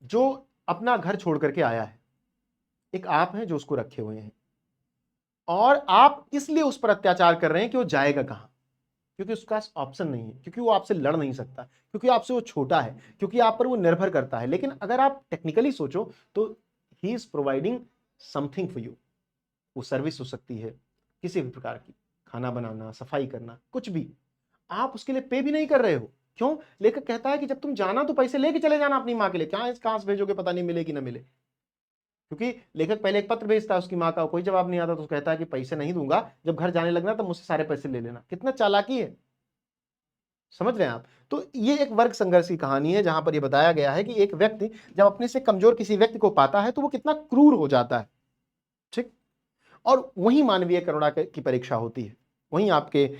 जो अपना घर छोड़ करके आया है, एक आप है जो उसको रखे हुए हैं, और आप इसलिए उस पर अत्याचार कर रहे हैं कि वो जाएगा कहां, क्योंकि उसका ऑप्शन नहीं है, क्योंकि वो आपसे लड़ नहीं सकता, क्योंकि आपसे वो छोटा है, क्योंकि आप पर वो निर्भर करता है। लेकिन अगर आप टेक्निकली सोचो तो he is providing something for you. वो सर्विस हो सकती है किसी भी प्रकार की, खाना बनाना, सफाई करना, कुछ भी। आप उसके लिए पे भी नहीं कर रहे हो। क्यों? लेखक कहता है कि जब तुम जाना तो पैसे लेके चले जाना अपनी माँ के लिए, कहां से भेजोगे पता नहीं, मिले कि ना मिले। क्योंकि लेखक पहले एक पत्र भेजता है उसकी माँ का, कोई जवाब नहीं आता तो कहता है कि पैसे नहीं दूंगा, जब घर जाने लगना तब मुझसे सारे पैसे ले लेना। कितना चालाकी है, समझ रहे हैं आप? तो ये एक वर्ग संघर्ष की कहानी है, जहां पर ये बताया गया है कि एक व्यक्ति जब अपने से कमजोर किसी व्यक्ति को पाता है तो वो कितना क्रूर हो जाता है। ठीक। और वही मानवीय करुणा की परीक्षा होती है, वही आपके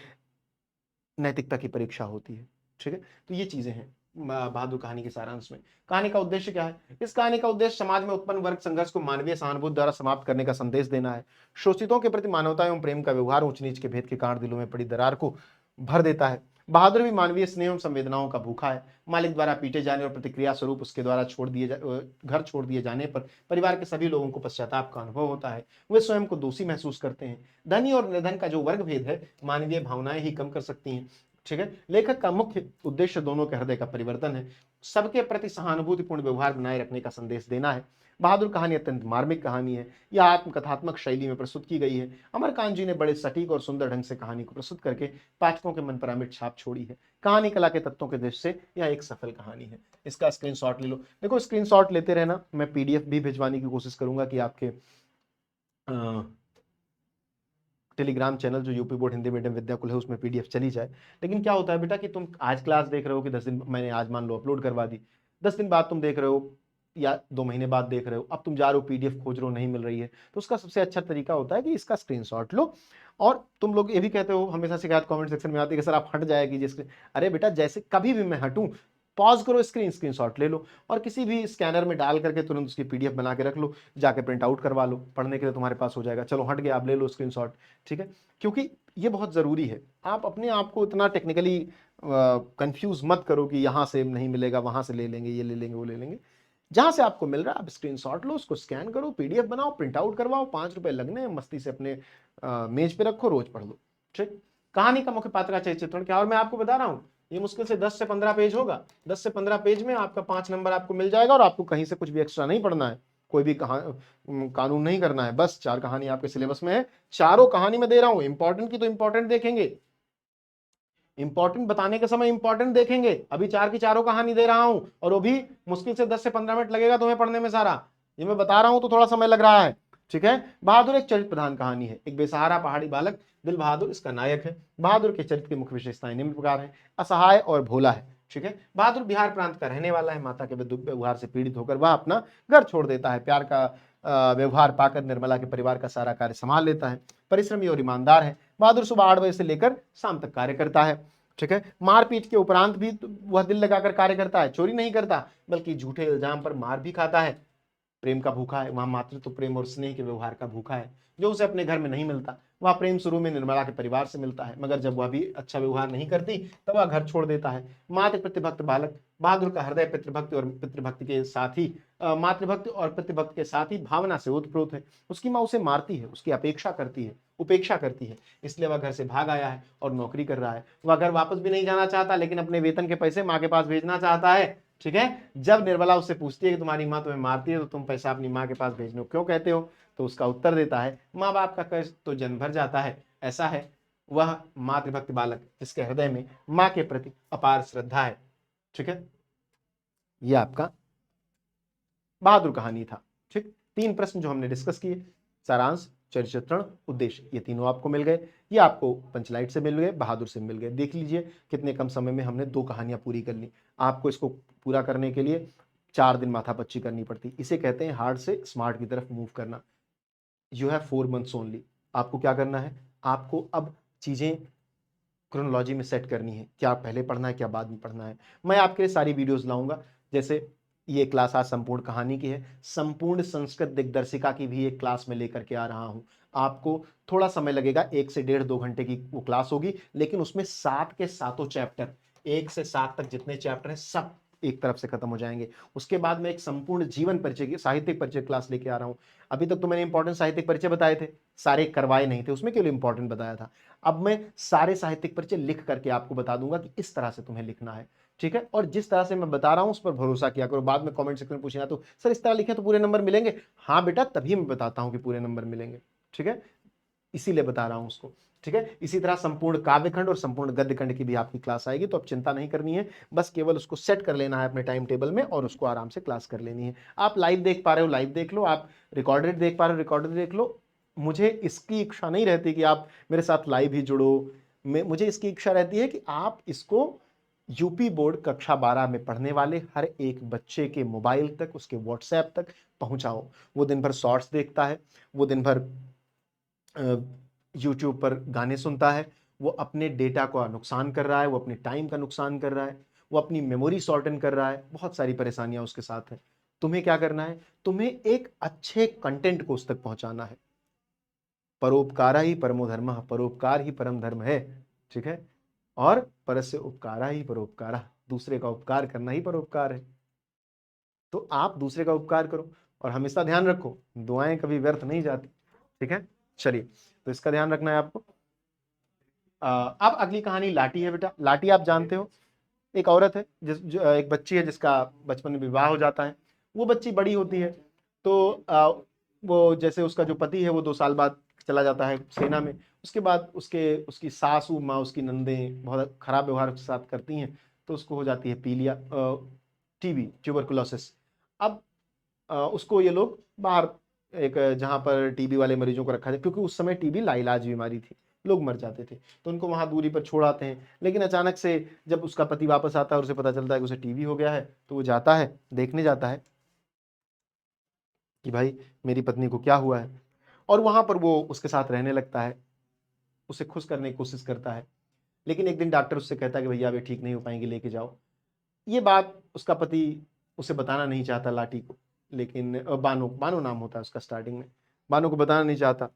नैतिकता की परीक्षा होती है। ठीक है, तो ये चीजें हैं बहादुर कहानी के सारांश में। कहानी का उद्देश्य क्या है? इस कहानी का उद्देश्य समाज में उत्पन्न वर्ग संघर्ष को मानवीय सहानुभूति द्वारा समाप्त करने का संदेश देना है। शोषितों के प्रति मानवता एवं प्रेम का व्यवहार ऊंच नीच के भेद के कारण दिलों में पड़ी दरार को भर देता है। बहादुर भी मानवीय स्नेह एवं संवेदनाओं का भूखा है। मालिक द्वारा पीटे जाने और प्रतिक्रिया स्वरूप उसके द्वारा घर छोड़ दिए जाने पर परिवार के सभी लोगों को पश्चाताप का अनुभव होता है। वे स्वयं को दोषी महसूस करते हैं। धनी और निर्धन का जो वर्ग भेद है मानवीय भावनाएं ही कम कर सकती हैं। ठीक है, लेखक का मुख्य उद्देश्य दोनों के हृदय का परिवर्तन है, सबके प्रति सहानुभूतिपूर्ण व्यवहार बनाए रखने का संदेश देना है। बहादुर कहानी अत्यंत मार्मिक कहानी है। यह आत्मकथात्मक शैली में प्रस्तुत की गई है। अमरकांत जी ने बड़े सटीक और सुंदर ढंग से कहानी को प्रस्तुत करके पाठकों के मन पर अमिट छाप छोड़ी है। कहानी कला के तत्वों के दृष्टि से यह एक सफल कहानी है। इसका स्क्रीनशॉट ले लो। देखो, स्क्रीनशॉट लेते रहना, मैं पीडीएफ भी भिजवाने की कोशिश करूंगा कि आपके टेलीग्राम चैनल जो UP board Hindi medium Vidyakul है उसमें पीडीएफ चली जाए। लेकिन क्या होता है बेटा कि तुम आज क्लास देख रहे हो कि 10 दिन मैंने आज मान लो अपलोड करवा दी, 10 दिन बाद तुम देख रहे हो या 2 महीने बाद देख रहे हो, अब तुम जा रहे हो पीडीएफ खोज रहे हो, नहीं मिल रही है, तो उसका सबसे अच्छा तरीका होता है कि इसका स्क्रीनशॉट लो। और तुम लोग ये भी कहते हो, हमेशा शिकायत कमेंट सेक्शन में आती है कि सर आप हट जाएगी जिसके, अरे बेटा जैसे कभी भी मैं हटूं, पॉज करो, स्क्रीनशॉट ले लो और किसी भी स्कैनर में डाल करके तुरंत उसकी पीडीएफ बना के रख लो, जाके प्रिंट आउट करवा लो, पढ़ने के लिए तुम्हारे पास हो जाएगा। चलो हट गया, आप ले लो स्क्रीनशॉट। ठीक है, क्योंकि ये बहुत जरूरी है। आप अपने आप को इतना टेक्निकली कंफ्यूज मत करो कि यहां से नहीं मिलेगा, वहां से ले लेंगे, ये ले लेंगे, वो ले लेंगे। जहां से आपको मिल रहा है आप स्क्रीनशॉट लो, उसको स्कैन करो, पीडीएफ बनाओ, प्रिंट आउट करवाओ, 5 रुपए लगने हैं, मस्ती से अपने मेज पे रखो, रोज पढ़ लो। ठीक। कहानी का मुख्य पात्र का चरित्र चित्रण क्या, और मैं आपको बता रहा हूं ये मुश्किल से 10 से 15 पेज होगा। 10 से 15 पेज में आपका 5 नंबर आपको मिल जाएगा और आपको कहीं से कुछ भी एक्स्ट्रा नहीं पढ़ना है, कोई भी कानून नहीं करना है। बस 4 कहानी आपके सिलेबस में है, चारों कहानी में दे रहा हूं। इंपॉर्टेंट की तो इंपॉर्टेंट देखेंगे, इंपॉर्टेंट बताने के समय इंपॉर्टेंट देखेंगे। अभी 4 की चारों कहानी दे रहा हूं और वो भी मुश्किल से 10 से 15 मिनट लगेगा तुम्हें पढ़ने में सारा। ये मैं बता रहा हूं तो थोड़ा समय लग रहा है। ठीक है, बहादुर एक चरित्र प्रधान कहानी है। एक बेसहारा पहाड़ी बालक दिल बहादुर इसका नायक है। बहादुर के चरित्र की मुख्य विशेषताएं निम्न प्रकार है। असहाय और भोला है। ठीक है, बहादुर बिहार प्रांत का रहने वाला है। माता के व्यवहार से पीड़ित होकर वह अपना घर छोड़ देता है। प्यार का व्यवहार पाकर निर्मला के परिवार का सारा कार्य संभाल लेता है। परिश्रमी और ईमानदार है। बहादुर सुबह 8 बजे से लेकर शाम तक कार्य करता है। ठीक है, मारपीट के उपरांत भी वह दिल लगाकर कार्य करता है। चोरी नहीं करता बल्कि झूठे इल्जाम पर मार भी खाता है। प्रेम का भूखा है, वहां मातृत्व प्रेम और स्नेह के व्यवहार का भूखा है, जो उसे अपने घर में नहीं मिलता। वह प्रेम शुरू में निर्मला के परिवार से मिलता है, मगर जब वह भी अच्छा व्यवहार नहीं करती तब वह घर छोड़ देता है। मातृ प्रतिभक्त बालक, बहादुर का हृदय पितृभक्ति और पितृभक्ति के साथ ही मातृभक्ति और पितृभक्ति के साथ ही भावना से ओतप्रोत है। उसकी माँ उसे मारती है, उसकी उपेक्षा करती है, इसलिए वह घर से भाग आया है और नौकरी कर रहा है। वह घर वापस भी नहीं जाना चाहता, लेकिन अपने वेतन के पैसे माँ के पास भेजना चाहता है। ठीक है, जब निर्मला उससे पूछती है कि तुम्हारी माँ तुम्हें मारती है तो तुम पैसा अपनी माँ के पास भेजने को क्यों कहते हो, तो उसका उत्तर देता है, माँ बाप का कष्ट तो जन्म भर जाता है। ऐसा है वह मातृभक्त बालक जिसके हृदय में माँ के प्रति अपार श्रद्धा है। ठीक है, यह आपका बहादुर कहानी था। ठीक, 3 प्रश्न जो हमने डिस्कस किए, सारांश, चरित्र चित्रण, उद्देश्य, ये तीनों आपको मिल गए। ये आपको पंचलाइट से मिल गए, बहादुर से मिल गए। देख लीजिए कितने कम समय में हमने 2 कहानियां पूरी कर ली। आपको इसको पूरा करने के लिए 4 दिन माथापच्ची करनी पड़ती। इसे कहते हैं हार्ड से स्मार्ट की तरफ मूव करना। You have 4 months only. आपको क्या करना है, आपको अब चीजें क्रोनोलॉजी में सेट करनी है, क्या पहले पढ़ना है क्या बाद में पढ़ना है। मैं आपके लिए सारी वीडियोस लाऊंगा, जैसे ये क्लास आज संपूर्ण कहानी की है, संपूर्ण संस्कृत दिग्दर्शिका की भी एक क्लास में लेकर के आ रहा हूं। आपको थोड़ा समय लगेगा, 1 से 1.5-2 घंटे की वो क्लास होगी, लेकिन उसमें 7 के 7 चैप्टर, 1 से 7 तक जितने चैप्टर हैं सब एक तरफ से खत्म हो जाएंगे। उसके बाद मैं एक संपूर्ण जीवन परिचय की साहित्यिक परिचय क्लास लेके आ रहा हूं। अभी तक तो मैंने इंपॉर्टेंट साहित्यिक परिचय बताए थे, सारे करवाए नहीं थे, उसमें केवल इंपॉर्टेंट बताया था। अब मैं सारे साहित्यिक परिचय लिख करके आपको बता दूंगा कि इस तरह से तुम्हें लिखना है, ठीक है। और जिस तरह से मैं बता रहा हूं उस पर भरोसा किया करो। बाद में कमेंट सेक्शन में पूछना तो सर इस तरह लिखे तो पूरे नंबर मिलेंगे? हाँ बेटा, तभी मैं बताता हूं कि पूरे नंबर मिलेंगे, ठीक है, इसीलिए बता रहा हूं उसको, ठीक है। इसी तरह संपूर्ण काव्यखंड और संपूर्ण गद्यखंड की भी आपकी क्लास आएगी, तो अब चिंता नहीं करनी है, बस केवल उसको सेट कर लेना है अपने टाइम टेबल में और उसको आराम से क्लास कर लेनी है। आप लाइव देख पा रहे हो लाइव देख लो, आप रिकॉर्डेड देख पा रहे हो रिकॉर्डेड देख लो। मुझे इसकी इच्छा नहीं रहती कि आप मेरे साथ लाइव ही जुड़ो, मुझे इसकी इच्छा रहती है कि आप इसको यूपी बोर्ड कक्षा 12 में पढ़ने वाले हर एक बच्चे के मोबाइल तक, उसके व्हाट्सएप तक पहुंचाओ। वो दिन भर शॉर्ट्स देखता है, वो दिन भर यूट्यूब पर गाने सुनता है, वो अपने डेटा का नुकसान कर रहा है, वो अपने टाइम का नुकसान कर रहा है, वो अपनी मेमोरी शॉर्टन कर रहा है, बहुत सारी परेशानियां उसके साथ हैं। तुम्हें क्या करना है? तुम्हें एक अच्छे कंटेंट को उस तक पहुंचाना है। परोपकारा ही परमो धर्मः, परोपकार ही परम धर्म है, ठीक है। और परस्य उपकारा ही परोपकारा, दूसरे का उपकार करना ही परोपकार है। तो आप दूसरे का उपकार करो और हमेशा ध्यान रखो, दुआएं कभी व्यर्थ नहीं जाती, ठीक है। चलिए, तो इसका ध्यान रखना है आपको। अब अगली कहानी लाटी है बेटा। लाटी आप जानते हो, एक औरत है एक बच्ची है जिसका बचपन में विवाह हो जाता है। वो बच्ची बड़ी होती है तो वो जैसे उसका जो पति है वो 2 साल बाद चला जाता है सेना में। उसके बाद उसकी सासू माँ, उसकी नंदें बहुत खराब व्यवहार उसके साथ करती हैं, तो उसको हो जाती है पीलिया, टीबी, ट्यूबरकुलोसिस। अब उसको ये लोग बाहर एक जहां पर टीबी वाले मरीजों को रखा था, क्योंकि उस समय टीबी लाइलाज बीमारी थी, लोग मर जाते थे, तो उनको वहां दूरी पर छोड़ आते हैं। लेकिन अचानक से जब उसका पति वापस आता है और उसे पता चलता है कि उसे टीबी हो गया है, तो वो जाता है, देखने जाता है कि भाई मेरी पत्नी को क्या हुआ है। और वहां पर वो उसके साथ रहने लगता है, उसे खुश करने की कोशिश करता है। लेकिन एक दिन डॉक्टर उससे कहता है कि भैया अभी ठीक नहीं हो पाएंगे, लेके जाओ। ये बात उसका पति उसे बताना नहीं चाहता लाटी को, लेकिन बानो बानो नाम होता है उसका स्टार्टिंग में, बानो को बताना नहीं चाहता।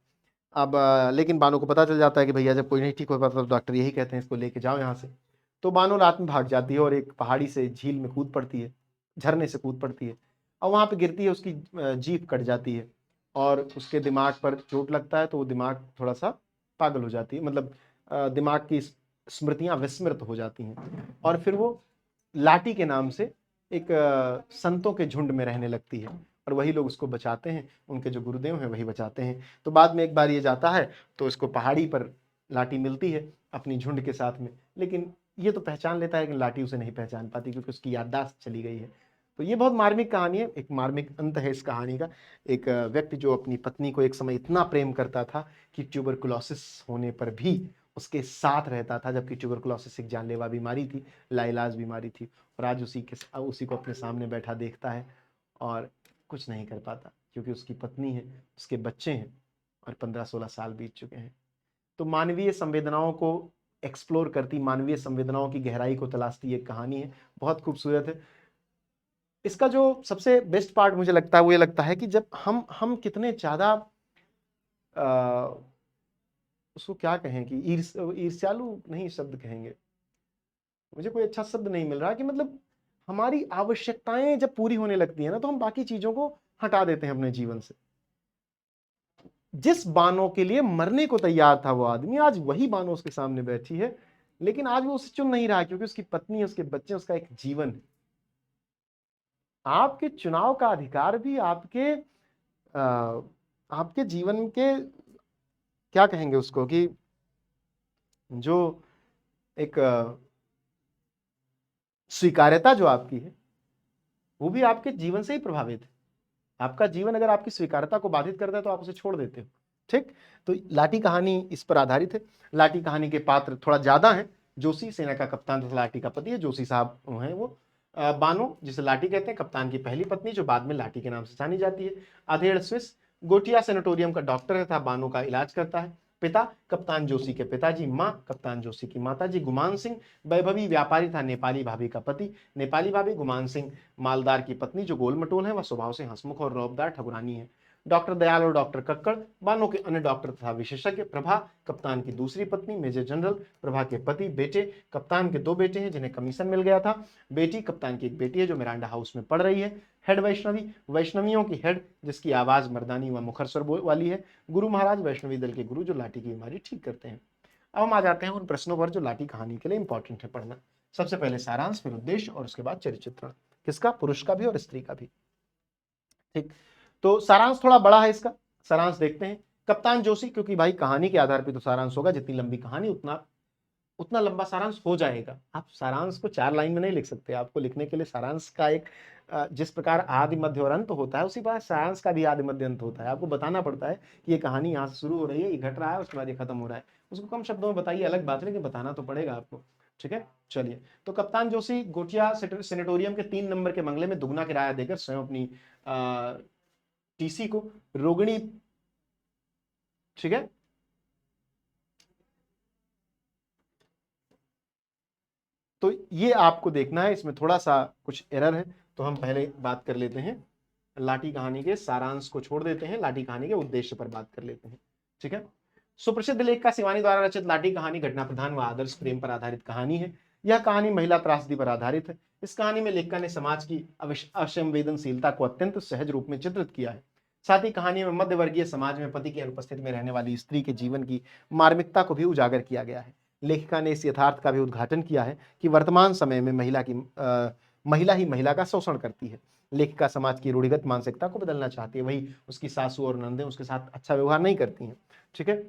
अब लेकिन बानो को पता चल जाता है कि भैया जब कोई नहीं ठीक हो पाता तो डॉक्टर यही कहते हैं इसको लेके जाओ यहाँ से। तो बानो रात में भाग जाती है और एक पहाड़ी से झील में कूद पड़ती है, झरने से कूद पड़ती है, और वहां पे गिरती है, उसकी जीभ कट जाती है और उसके दिमाग पर चोट लगता है, तो वो दिमाग थोड़ा सा पागल हो जाती है, मतलब दिमाग की स्मृतियां विस्मृत हो जाती हैं। और फिर वो लाटी के नाम से एक संतों के झुंड में रहने लगती है, और वही लोग उसको बचाते हैं, उनके जो गुरुदेव हैं वही बचाते हैं। तो बाद में एक बार ये जाता है तो इसको पहाड़ी पर लाटी मिलती है अपनी झुंड के साथ में, लेकिन ये तो पहचान लेता है कि लाटी उसे नहीं पहचान पाती क्योंकि उसकी याददाश्त चली गई है। तो ये बहुत मार्मिक कहानी है, एक मार्मिक अंत है इस कहानी का। एक व्यक्ति जो अपनी पत्नी को एक समय इतना प्रेम करता था कि ट्यूबरकुलोसिस होने पर भी उसके साथ रहता था, जबकि ट्यूबरकुलोसिस एक जानलेवा बीमारी थी, लाइलाज बीमारी थी, और आज उसी को अपने सामने बैठा देखता है और कुछ नहीं कर पाता, क्योंकि उसकी पत्नी है, उसके बच्चे हैं और 15-16 साल बीत चुके हैं। तो मानवीय संवेदनाओं को एक्सप्लोर करती, मानवीय संवेदनाओं की गहराई को तलाशती एक कहानी है, बहुत खूबसूरत है। इसका जो सबसे बेस्ट पार्ट मुझे लगता है वो ये लगता है कि जब हम कितने ज्यादा उसको क्या कहें कि ईर्ष्यालु नहीं शब्द कहेंगे, मुझे कोई अच्छा शब्द नहीं मिल रहा, कि मतलब हमारी आवश्यकताएं जब पूरी होने लगती है ना, तो हम बाकी चीजों को हटा देते हैं अपने जीवन से। जिस बानों के लिए मरने को तैयार था वो आदमी, आज वही बानो उसके सामने बैठी है, लेकिन आज वो उसे चुन नहीं रहा, क्योंकि उसकी पत्नी है, उसके बच्चे, उसका एक जीवन है। आपके चुनाव का अधिकार भी आपके जीवन के, क्या कहेंगे उसको, कि जो एक स्वीकार्यता जो आपकी है वो भी आपके जीवन से ही प्रभावित है। आपका जीवन अगर आपकी स्वीकार्यता को बाधित करता है तो आप उसे छोड़ देते हो, ठीक। तो लाटी कहानी इस पर आधारित है। लाटी कहानी के पात्र थोड़ा ज्यादा हैं। जोशी सेना का कप्तान तथा लाटी का पति है, जोशी साहब हैं वो। बानो जिसे लाटी कहते हैं, कप्तान की पहली पत्नी, जो बाद में लाटी के नाम से जानी जाती है। अधेड़ स्विस गोटिया सेनेटोरियम का डॉक्टर है तथा बानो का इलाज करता है। पिता कप्तान जोशी के पिताजी, माँ कप्तान जोशी की माताजी। गुमान सिंह वैभवी व्यापारी था, नेपाली भाभी का पति। नेपाली भाभी गुमान सिंह मालदार की पत्नी जो गोल मटोल है, वह स्वभाव से हंसमुख और रौबदार ठकुरानी है। डॉक्टर दयाल और डॉक्टर कक्कड़ बानो के अन्य डॉक्टर तथा विशेषज्ञ। प्रभा कप्तान की दूसरी पत्नी, मेजर जनरल प्रभा के पति। बेटे कप्तान के 2 बेटे हैं जिन्हें कमीशन मिल गया था। बेटी कप्तान की एक बेटी है जो मिरांडा हाउस में पढ़ रही है। हेड वैष्णवी, वैष्णवियों की हेड जिसकी आवाज मर्दानी व मुखर स्वर वाली है। गुरु महाराज वैष्णवी दल के गुरु जो लाठी की बीमारी ठीक करते हैं। अब हम आ जाते हैं उन प्रश्नों पर जो लाठी कहानी के लिए इंपॉर्टेंट है पढ़ना। सबसे पहले सारांश, फिर उद्देश्य और उसके बाद चरित्र चित्रण। किसका? पुरुष का भी और स्त्री का भी। ठीक, तो सारांश थोड़ा बड़ा है इसका। सारांश देखते हैं। कप्तान जोशी, क्योंकि भाई कहानी के आधार पर तो सारांश होगा, जितनी लंबी कहानी उतना लंबा सारांश हो जाएगा। आप सारांश को 4 लाइन में नहीं लिख सकते। आपको लिखने के लिए सारांश का एक जिस प्रकार आदि मध्य और अंत होता है, उसी प्रकार सारांश का भी आदि मध्य अंत होता है। आपको बताना पड़ता है कि ये कहानी यहाँ से शुरू हो रही है, ये घट रहा है, उसके बाद ये खत्म हो रहा है। उसको कम शब्दों में बताइए अलग बात है, लेकिन बताना तो पड़ेगा आपको। ठीक है, चलिए। तो कप्तान जोशी गोटिया सेनेटोरियम के 3 नंबर के बंगले में दुगना किराया देकर स्वयं अपनी टीसी को रोगिणी, ठीक है, तो ये आपको देखना है। इसमें थोड़ा सा कुछ एरर है, तो हम पहले बात कर लेते हैं लाठी कहानी के सारांश को छोड़ देते हैं, लाठी कहानी के उद्देश्य पर बात कर लेते हैं। ठीक है, सुप्रसिद्ध लेखिका शिवानी द्वारा रचित लाठी कहानी घटना प्रधान व आदर्श प्रेम पर आधारित कहानी है। यह कहानी महिला त्रासदी पर आधारित है। इस कहानी में लेखिका ने समाज की असंवेदनशीलता को अत्यंत सहज रूप में चित्रित किया है। साथ ही कहानी में मध्यवर्गीय समाज में पति की अनुपस्थिति में रहने वाली स्त्री के जीवन की मार्मिकता को भी उजागर किया गया है। लेखिका ने इस यथार्थ का भी उद्घाटन किया है कि वर्तमान समय में महिला ही महिला का शोषण करती है। लेखिका समाज की रूढ़िगत मानसिकता को बदलना चाहती है। वही उसकी सासू और नंदे उसके साथ अच्छा व्यवहार नहीं करती हैं। ठीक है,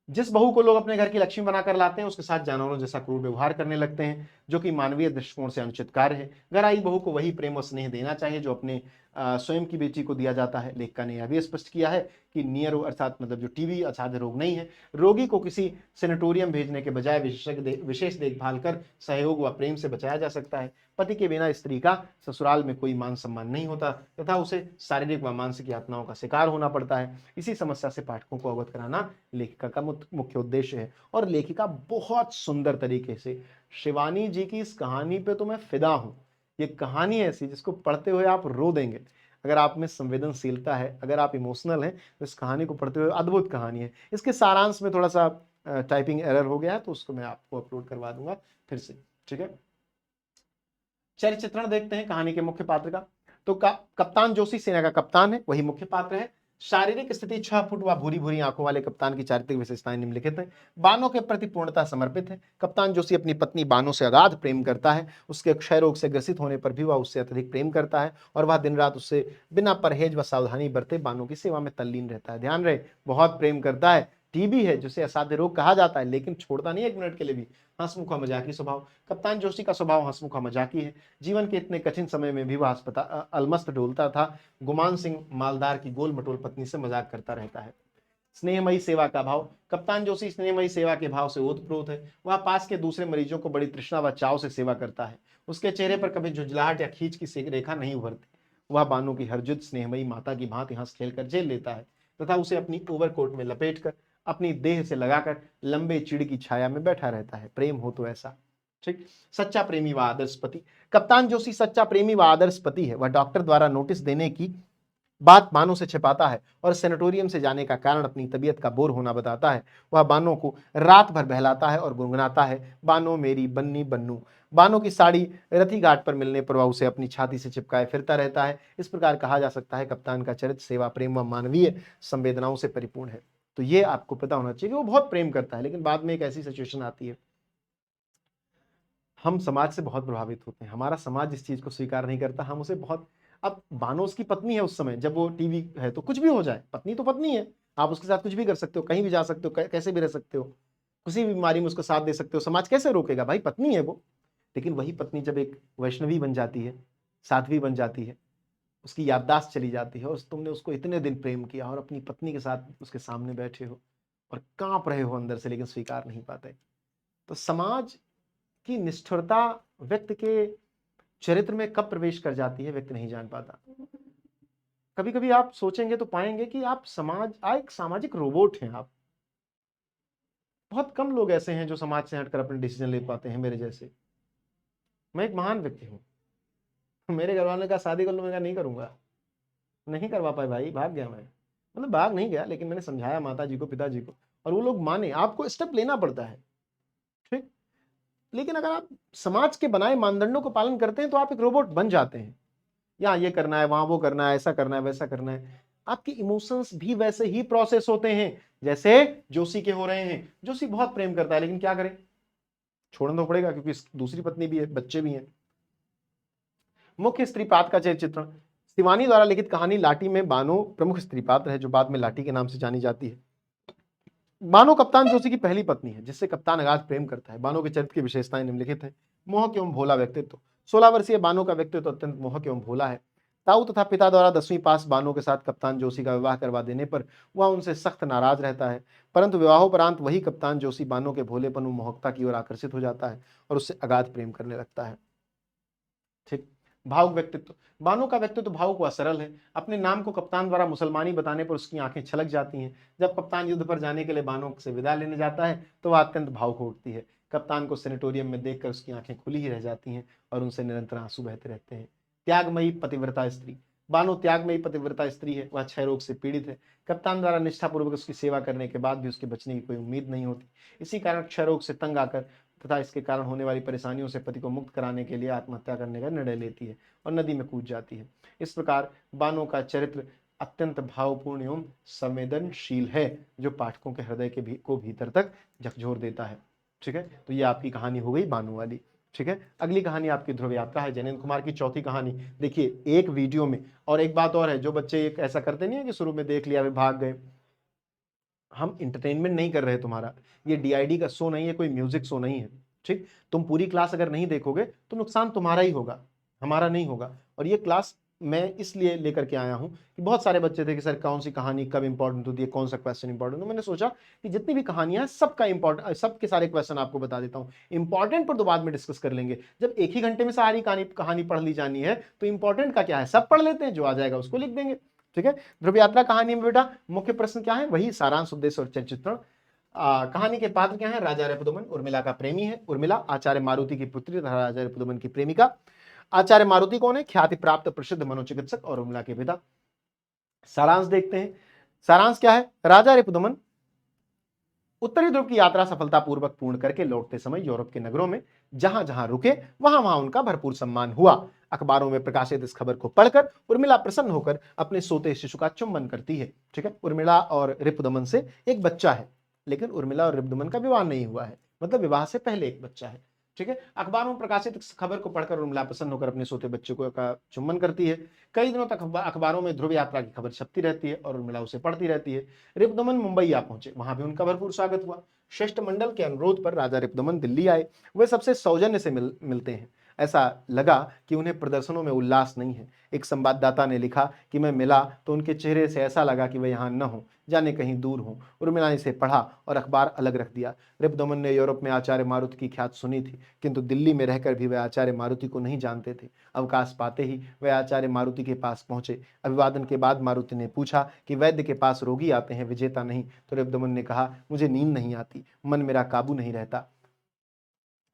जिस बहू को लोग अपने घर की लक्ष्मी बनाकर लाते हैं उसके साथ जानवरों जैसा क्रूर व्यवहार करने लगते हैं, जो कि मानवीय दृष्टिकोण से अनुचित कार्य है। घर आई बहू को वही प्रेम और स्नेह देना चाहिए जो अपने स्वयं की बेटी को दिया जाता है। लेखिका ने यह भी स्पष्ट किया है कि नियर अर्थात मतलब जो टीबी असाध्य रोग नहीं है। रोगी को किसी सेनेटोरियम भेजने के बजाय विशेष देखभाल कर सहयोग व प्रेम से बचाया जा सकता है। पति के बिना स्त्री का ससुराल में कोई मान सम्मान नहीं होता तथा उसे शारीरिक व मानसिक यातनाओं का शिकार होना पड़ता है। इसी समस्या से पाठकों को अवगत कराना लेखिका का मुख्य उद्देश्य है। और लेखिका बहुत सुंदर तरीके से, शिवानी जी की इस कहानी पे तो मैं फिदा हूं। ये कहानी ऐसी जिसको पढ़ते हुए आप रो देंगे। अगर आप में संवेदनशीलता है, अगर आप इमोशनल हैं, तो इस कहानी को पढ़ते हुए अद्भुत कहानी है। इसके सारांश में थोड़ा सा टाइपिंग एरर हो गया है, तो उसको मैं आपको अपलोड करवा दूंगा फिर से। ठीक है, चरित्र चित्रण देखते हैं कहानी के मुख्य पात्र का। तो कप्तान जोशी सेना का कप्तान है, वही मुख्य पात्र है। शारीरिक स्थिति 6 फुट व भूरी भूरी आंखों वाले कप्तान की चारित्रिक विशेषताएं निम्नलिखित हैं। बानो के प्रति पूर्णतः समर्पित है। कप्तान जोशी अपनी पत्नी बानो से अगाध प्रेम करता है। उसके क्षय रोग से ग्रसित होने पर भी वह उससे अत्यधिक प्रेम करता है और वह दिन रात उससे बिना परहेज व सावधानी बरते बानो की सेवा में तल्लीन रहता है। ध्यान रहे, बहुत प्रेम करता है। टीबी है जिसे असाध्य रोग कहा जाता है, लेकिन छोड़ता नहीं 1 मिनट के लिए भी। हंसमुखा मजाकी स्वभाव, कप्तान जोशी का स्वभाव हंसमुखा मजाकी है। जीवन के इतने कठिन समय में भी वह अस्पताल अलमस्त डोलता था। गुमान सिंह मालदार की गोल मटोल पत्नी से मजाक करता रहता है। स्नेहमयी सेवा का भाव, कप्तान जोशी स्नेहमयी सेवा के भाव से ओतप्रोत है। वह पास के दूसरे मरीजों को बड़ी तृष्णा व चाव से सेवा करता है। उसके चेहरे पर कभी झुंझलाहट या खींच की रेखा नहीं उभरती। वह बानो की हरजुद स्नेहमयी माता की भांति हंस खेलकर झेल लेता है तथा उसे अपनी ओवरकोट में लपेटकर अपनी देह से लगाकर लंबे चिड़ की छाया में बैठा रहता है। प्रेम हो तो ऐसा। ठीक, सच्चा प्रेमी व आदर्श पति, कप्तान जोशी सच्चा प्रेमी व आदर्श पति है। वह डॉक्टर द्वारा नोटिस देने की बात बानो से छिपाता है और सेनेटोरियम से जाने का कारण अपनी तबीयत का बोर होना बताता है। वह बानो को रात भर बहलाता है और गुनगुनाता है, बानो मेरी बन्नी बन्नू। बानो की साड़ी रथी घाट पर मिलने पर वह उसे अपनी छाती से चिपकाए फिरता रहता है। इस प्रकार कहा जा सकता है कप्तान का चरित्र सेवा, प्रेम व मानवीय संवेदनाओं से परिपूर्ण है। तो ये आपको पता होना चाहिए कि वो बहुत प्रेम करता है, लेकिन बाद में एक ऐसी सिचुएशन आती है, हम समाज से बहुत प्रभावित होते हैं। हमारा समाज इस चीज को स्वीकार नहीं करता, हम उसे बहुत। अब बानो उसकी पत्नी है, उस समय जब वो टीवी है तो कुछ भी हो जाए, पत्नी तो पत्नी है। आप उसके साथ कुछ भी कर सकते हो, कहीं भी जा सकते हो, कैसे भी रह सकते हो, किसी भी बीमारी में उसका साथ दे सकते हो। समाज कैसे रोकेगा भाई, पत्नी है वो। लेकिन वही पत्नी जब एक वैष्णवी बन जाती है, साध्वी बन जाती है, उसकी याददाश्त चली जाती है और तुमने उसको इतने दिन प्रेम किया और अपनी पत्नी के साथ उसके सामने बैठे हो और कांप रहे हो अंदर से, लेकिन स्वीकार नहीं पाते। तो समाज की निष्ठुरता व्यक्ति के चरित्र में कब प्रवेश कर जाती है व्यक्ति नहीं जान पाता। कभी कभी आप सोचेंगे तो पाएंगे कि आप एक सामाजिक रोबोट हैं। आप, बहुत कम लोग ऐसे हैं जो समाज से हटकर अपने डिसीजन ले पाते हैं मेरे जैसे। मैं एक महान व्यक्ति हूं। मेरे घर वालों ने कहा शादी कर लो, मैं कहा नहीं करूंगा। नहीं करवा पाए भाई, भाग गया मैं, मतलब भाग नहीं गया, लेकिन मैंने समझाया माता जी को, पिताजी को, और वो लोग माने। आपको स्टेप लेना पड़ता है, ठीक। लेकिन अगर आप समाज के बनाए मानदंडों को पालन करते हैं तो आप एक रोबोट बन जाते हैं। यहाँ ये करना है, वहां वो करना है, ऐसा करना है, वैसा करना है। आपके इमोशंस भी वैसे ही प्रोसेस होते हैं जैसे जोशी के हो रहे हैं। जोशी बहुत प्रेम करता है, लेकिन क्या करे, छोड़ना तो पड़ेगा, क्योंकि दूसरी पत्नी भी है, बच्चे भी हैं। मुख्य स्त्री पात्र का चरित्र चित्रण। शिवानी द्वारा लिखित कहानी लाठी में बानो प्रमुख स्त्री पात्र है, जो बाद में लाठी के नाम से जानी जाती है। बानो कप्तान जोशी की पहली पत्नी है, जिससे कप्तान अगाध प्रेम करता है। बानो के चरित्र की विशेषताएं निम्नलिखित है। मोहक एवं भोला व्यक्तित्व। 16 वर्षीय बानो का व्यक्तित्व अत्यंत मोहक एवं भोला है। ताऊ तथा पिता द्वारा 10वीं पास बानो के साथ कप्तान जोशी का विवाह करवा देने पर वह उनसे सख्त नाराज रहता है, परंतु विवाहोपरांत वही कप्तान जोशी बानो के भोलेपन व मोहकता की ओर आकर्षित हो जाता है और उससे अगाध प्रेम करने लगता है। ठीक। भावुक व्यक्तित्व। बानो का व्यक्तित्व भावुक व सरल है। अपने नाम को कप्तान द्वारा मुसलमानी बताने पर उसकी आंखें छलक जाती हैं। जब कप्तान युद्ध पर जाने के लिए बानो से विदा लेने जाता है तो वह अत्यंत भावुक हो उठती है। कप्तान को सेनेटोरियम में देखकर उसकी आंखें खुली ही रह जाती हैं और उनसे निरंतर आंसू बहते रहते हैं। त्यागमयी पतिव्रता स्त्री। बानो त्यागमयी पतिव्रता स्त्री है। वह क्षय रोग से पीड़ित है। कप्तान द्वारा निष्ठापूर्वक उसकी सेवा करने के बाद भी उसके बचने की कोई उम्मीद नहीं होती। इसी कारण क्षय रोग से तंग आकर तथा इसके कारण होने वाली परेशानियों से पति को मुक्त कराने के लिए आत्महत्या करने का निर्णय लेती है और नदी में कूद जाती है। इस प्रकार बानो का चरित्र अत्यंत भावपूर्ण एवं संवेदनशील है, जो पाठकों के हृदय के को भीतर तक झकझोर देता है। ठीक है, तो ये आपकी कहानी हो गई बानो वाली। ठीक है, अगली कहानी आपकी ध्रुव यात्रा है, जैनेन्द्र कुमार की चौथी कहानी। देखिए एक वीडियो में, और एक बात और है, जो बच्चे एक ऐसा करते नहीं है कि शुरू में देख लिया वे भाग गए, हम इंटरटेनमेंट नहीं कर रहे तुम्हारा, ये डीआईडी का शो नहीं है, कोई म्यूजिक शो नहीं है। ठीक, तुम पूरी क्लास अगर नहीं देखोगे तो नुकसान तुम्हारा ही होगा, हमारा नहीं होगा। और ये क्लास मैं इसलिए लेकर के आया हूं कि बहुत सारे बच्चे थे कि सर कौन सी कहानी कब इंपॉर्टेंट होती है, कौन सा क्वेश्चन इंपॉर्टेंट, तो मैंने सोचा कि जितनी भी कहानियां हैं सबका इंपॉर्टेंट, सबके सारे क्वेश्चन आपको बता देता हूं। इंपॉर्टेंट पर तो बाद में डिस्कस कर लेंगे। जब एक ही घंटे में सारी कहानी पढ़ ली जानी है तो इंपॉर्टेंट का क्या है, सब पढ़ लेते हैं, जो आ जाएगा उसको लिख देंगे। ठीक है, ध्रुव यात्रा कहानी में बेटा मुख्य प्रश्न क्या है, वही सारांश, उद्देश्य और चरित्रण। कहानी के पात्र क्या है, राजा रिपुदमन उर्मिला का प्रेमी है। उर्मिला आचार्य मारुति की पुत्री तथा राजा रिपुदमन की प्रेमिका। आचार्य मारुति कौन है, ख्याति प्राप्त प्रसिद्ध मनोचिकित्सक और उर्मिला के पिता। सारांश देखते हैं। सारांश क्या है, राजा रिपुदमन उत्तरी ध्रुव की यात्रा सफलतापूर्वक पूर्ण करके लौटते समय यूरोप के नगरों में जहां जहां रुके वहां वहां उनका भरपूर सम्मान हुआ। अखबारों में प्रकाशित इस खबर को पढ़कर उर्मिला प्रसन्न होकर अपने सोते शिशु का चुंबन करती है। ठीक है, उर्मिला और रिपुदमन से एक बच्चा है, लेकिन उर्मिला और रिपुदमन का विवाह नहीं हुआ है, मतलब विवाह से पहले एक बच्चा है। ठीक है, अखबारों में प्रकाशित इस खबर को पढ़कर उर्मिला प्रसन्न होकर अपने सोते बच्चे को का चुंबन करती है। कई दिनों तक अखबारों में ध्रुव यात्रा की खबर छपती रहती है और उर्मिला उसे पढ़ती रहती है। रिपुदमन मुंबई आ पहुंचे, वहां भी उनका भरपूर स्वागत हुआ। श्रेष्ठ मंडल के अनुरोध पर राजा रिपुदमन दिल्ली आए। वे सबसे सौजन्य से मिलते हैं। ऐसा लगा कि उन्हें प्रदर्शनों में उल्लास नहीं है। एक संवाददाता ने लिखा कि मैं मिला तो उनके चेहरे से ऐसा लगा कि वे यहाँ न हो, जाने कहीं दूर हों। उर्मिला ने इसे पढ़ा और अखबार अलग रख दिया। रिपुदमन ने यूरोप में आचार्य मारुति की ख्याति सुनी थी, किंतु दिल्ली में रहकर भी वे आचार्य मारुति को नहीं जानते थे। अवकाश पाते ही वे आचार्य मारुति के पास पहुंचे। अभिवादन के बाद मारुति ने पूछा कि वैद्य के पास रोगी आते हैं, विजेता नहीं। तो रिपुदमन ने कहा, मुझे नींद नहीं आती, मन मेरा काबू नहीं रहता।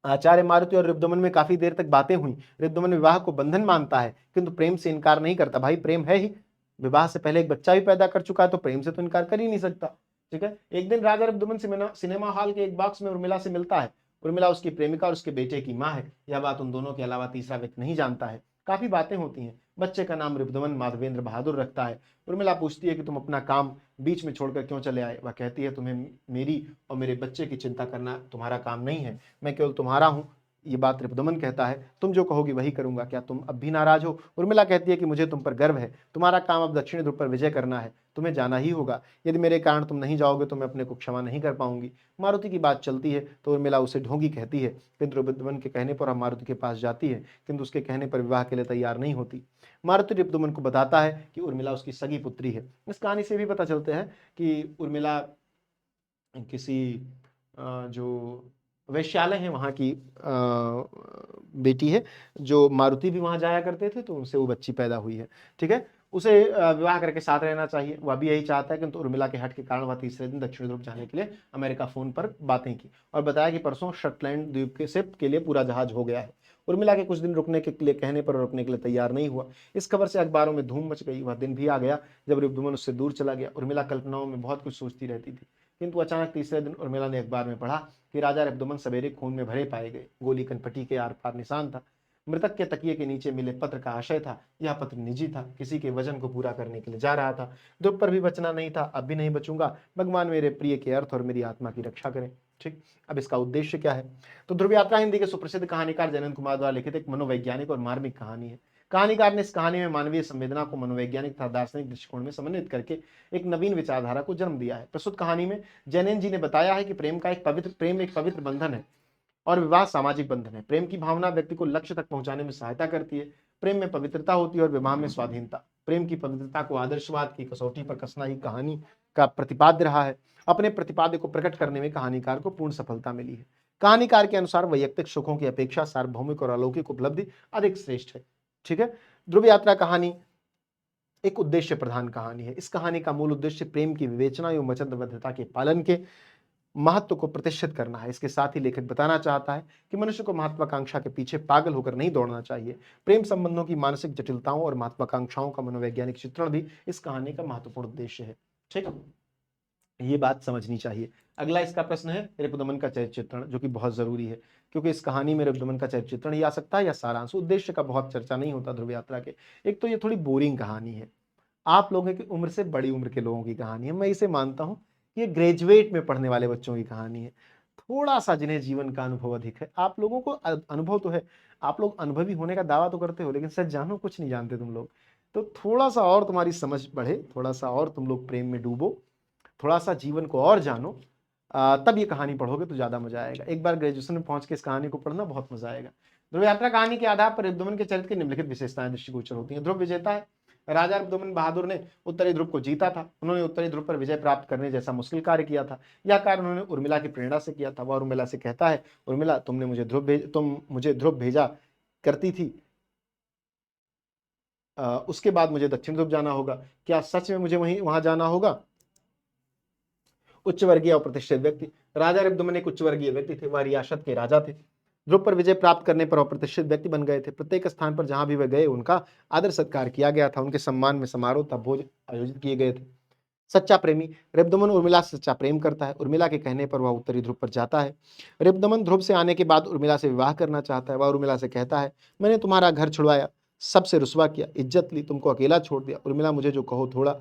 आचार्य मारुति और रिपुदमन में काफी देर तक बातें हुई। रिपुदमन विवाह को बंधन मानता है, किंतु प्रेम से इनकार नहीं करता। भाई प्रेम है ही, विवाह से पहले एक बच्चा भी पैदा कर चुका है, तो प्रेम से तो इनकार कर ही नहीं सकता। ठीक है, एक दिन राजा रिपुदमन सिनेमा हॉल के एक बॉक्स में उर्मिला से मिलता है। उर्मिला उसकी प्रेमिका और उसके बेटे की माँ है। यह बात उन दोनों के अलावा तीसरा व्यक्ति नहीं जानता है। काफी बातें होती हैं। बच्चे का नाम रिपुदमन माधवेंद्र बहादुर रखता है। उर्मिला पूछती है कि तुम अपना काम बीच में छोड़कर क्यों चले आए। वह कहती है, तुम्हें मेरी और मेरे बच्चे की चिंता करना तुम्हारा काम नहीं है, मैं केवल तुम्हारा हूं। ये बात रिपुदमन कहता है, तुम जो कहोगी वही करूंगा, क्या तुम अब भी नाराज हो। उर्मिला कहती है कि मुझे तुम पर गर्व है, तुम्हारा काम अब दक्षिणी ध्रुव पर विजय करना है, तुम्हें जाना ही होगा। यदि मेरे कारण तुम नहीं जाओगे तो मैं अपने को क्षमा नहीं कर पाऊंगी। मारुति की बात चलती है तो उर्मिला उसे ढोंगी कहती है, किंतु रिपुदमन के कहने पर मारुति के पास जाती है, किंतु उसके कहने पर विवाह के लिए तैयार नहीं होती। मारुति रिपुदमन को बताता है कि उर्मिला उसकी सगी पुत्री है। इस कहानी से भी पता चलता है कि उर्मिला किसी जो वैश्यालय है वहाँ की बेटी है, जो मारुति भी वहाँ जाया करते थे, तो उनसे वो बच्ची पैदा हुई है। ठीक है, उसे विवाह करके साथ रहना चाहिए, वह भी यही चाहता है, किंतु उर्मिला के हट के कारण वह तीसरे दिन दक्षिणी ध्रुव जाने के लिए अमेरिका फोन पर बातें की और बताया कि परसों शटलैंड द्वीप के शिप के लिए पूरा जहाज हो गया है। उर्मिला के कुछ दिन रुकने के लिए कहने पर रुकने के लिए तैयार नहीं हुआ। इस खबर से अखबारों में धूम मच गई। वह दिन भी आ गया जब रिपुदमन उससे दूर चला गया। उर्मिला कल्पनाओं में बहुत कुछ सोचती रहती थी, किंतु अचानक तीसरे दिन उर्मिला ने अखबार में पढ़ा कि राजा रिपुदमन सवेरे खून में भरे पाए गए। गोली कनपटी के आर पार निशान था। मृतक के तकिए के नीचे मिले पत्र का आशय था, यह पत्र निजी था, किसी के वजन को पूरा करने के लिए जा रहा था। ध्रुव पर भी बचना नहीं था, अब भी नहीं बचूंगा। भगवान मेरे प्रिय के अर्थ और मेरी आत्मा की रक्षा करें। ठीक, अब इसका उद्देश्य क्या है? तो ध्रुव यात्रा हिंदी के सुप्रसिद्ध कहानीकार जयनंद कुमार द्वारा लिखित एक मनोवैज्ञानिक और मार्मिक कहानी है। कहानीकार ने इस कहानी में मानवीय संवेदना को मनोवैज्ञानिक तथा दार्शनिक दृष्टिकोण में समन्वित करके एक नवीन विचारधारा को जन्म दिया है। प्रस्तुत कहानी में जैनेन जी ने बताया है कि प्रेम एक पवित्र बंधन है और विवाह सामाजिक बंधन है। प्रेम की भावना व्यक्ति को लक्ष्य तक पहुंचाने में सहायता करती है। प्रेम में पवित्रता होती है और विवाह में स्वाधीनता। प्रेम की पवित्रता को आदर्शवाद की कसौटी पर कसना ही कहानी का प्रतिपाद्य रहा है। अपने प्रतिपाद्य को प्रकट करने में कहानीकार को पूर्ण सफलता मिली है। कहानीकार के अनुसार वैयक्तिक सुखों की अपेक्षा सार्वभौमिक और अलौकिक उपलब्धि अधिक श्रेष्ठ है। ठीक है, ध्रुव यात्रा कहानी एक उद्देश्य प्रधान कहानी है। इस कहानी का मूल उद्देश्य प्रेम की विवेचना एवं वचनबद्धता के पालन के महत्व को प्रतिष्ठित करना है। इसके साथ ही लेखक बताना चाहता है कि मनुष्य को महत्वाकांक्षा के पीछे पागल होकर नहीं दौड़ना चाहिए। प्रेम संबंधों की मानसिक जटिलताओं और महत्वाकांक्षाओं का मनोवैज्ञानिक चित्रण भी इस कहानी का महत्वपूर्ण उद्देश्य है। ठीक, ये बात समझनी चाहिए। अगला इसका प्रश्न है रिपुदमन का चरित्र चित्रण, जो कि बहुत जरूरी है, क्योंकि इस कहानी में रिपुदमन का चरित्र चित्रण ही आ सकता है या सारांश। उद्देश्य का बहुत चर्चा नहीं होता ध्रुव यात्रा के। एक तो ये थोड़ी बोरिंग कहानी है, आप लोगों की उम्र से बड़ी उम्र के लोगों की कहानी है। मैं इसे मानता हूं, ये ग्रेजुएट में पढ़ने वाले बच्चों की कहानी है। थोड़ा सा जिन्हें जीवन का अनुभव अधिक है, आप लोगों को अनुभव तो है, आप लोग अनुभवी होने का दावा तो करते हो, लेकिन सच जानो कुछ नहीं जानते तुम लोग। तो थोड़ा सा और तुम्हारी समझ बढ़े, थोड़ा सा और तुम लोग प्रेम में डूबो, थोड़ा सा जीवन को और जानो, तब ये कहानी पढ़ोगे तो ज्यादा मजा आएगा। एक बार ग्रेजुएशन में पहुंच के इस कहानी को पढ़ना बहुत मजा आएगा। ध्रुव यात्रा कहानी के आधार पर रिपुदमन के चरित्र की निम्नलिखित विशेषताएं दृष्टिगोचर होती हैं। ध्रुव विजेता है। राजा रिपुदमन बहादुर ने उत्तरी ध्रुव को जीता था। उन्होंने उत्तरी ध्रुव पर विजय प्राप्त करने जैसा मुश्किल कार्य किया था। यह कार्य उन्होंने उर्मिला की प्रेरणा से किया था। वह उर्मिला से कहता है, उर्मिला तुम मुझे ध्रुव भेजा करती थी, उसके बाद मुझे दक्षिण ध्रुव जाना होगा। क्या सच में मुझे वहां जाना होगा? उच्च वर्गीय और प्रतिष्ठित व्यक्ति। राजा रिपुदमन एक उच्च वर्गीय व्यक्ति थे। वह रियासत के राजा थे। ध्रुव पर विजय प्राप्त करने पर प्रतिष्ठित व्यक्ति बन गए थे। प्रत्येक स्थान पर जहां भी वे गए उनका आदर सत्कार किया गया था। उनके सम्मान में समारोह तथा भोज आयोजित किए गए थे। सच्चा प्रेमी। रिपुदमन उर्मिला से सच्चा प्रेम करता है। उर्मिला के कहने पर वह उत्तरी ध्रुव पर जाता है। रिपुदमन ध्रुव से आने के बाद उर्मिला से विवाह करना चाहता है। वह उर्मिला से कहता है, मैंने तुम्हारा घर छुड़वाया, सबसे रुसवा किया, इज्जत ली, तुमको अकेला छोड़ दिया। उर्मिला, मुझे जो कहो थोड़ा,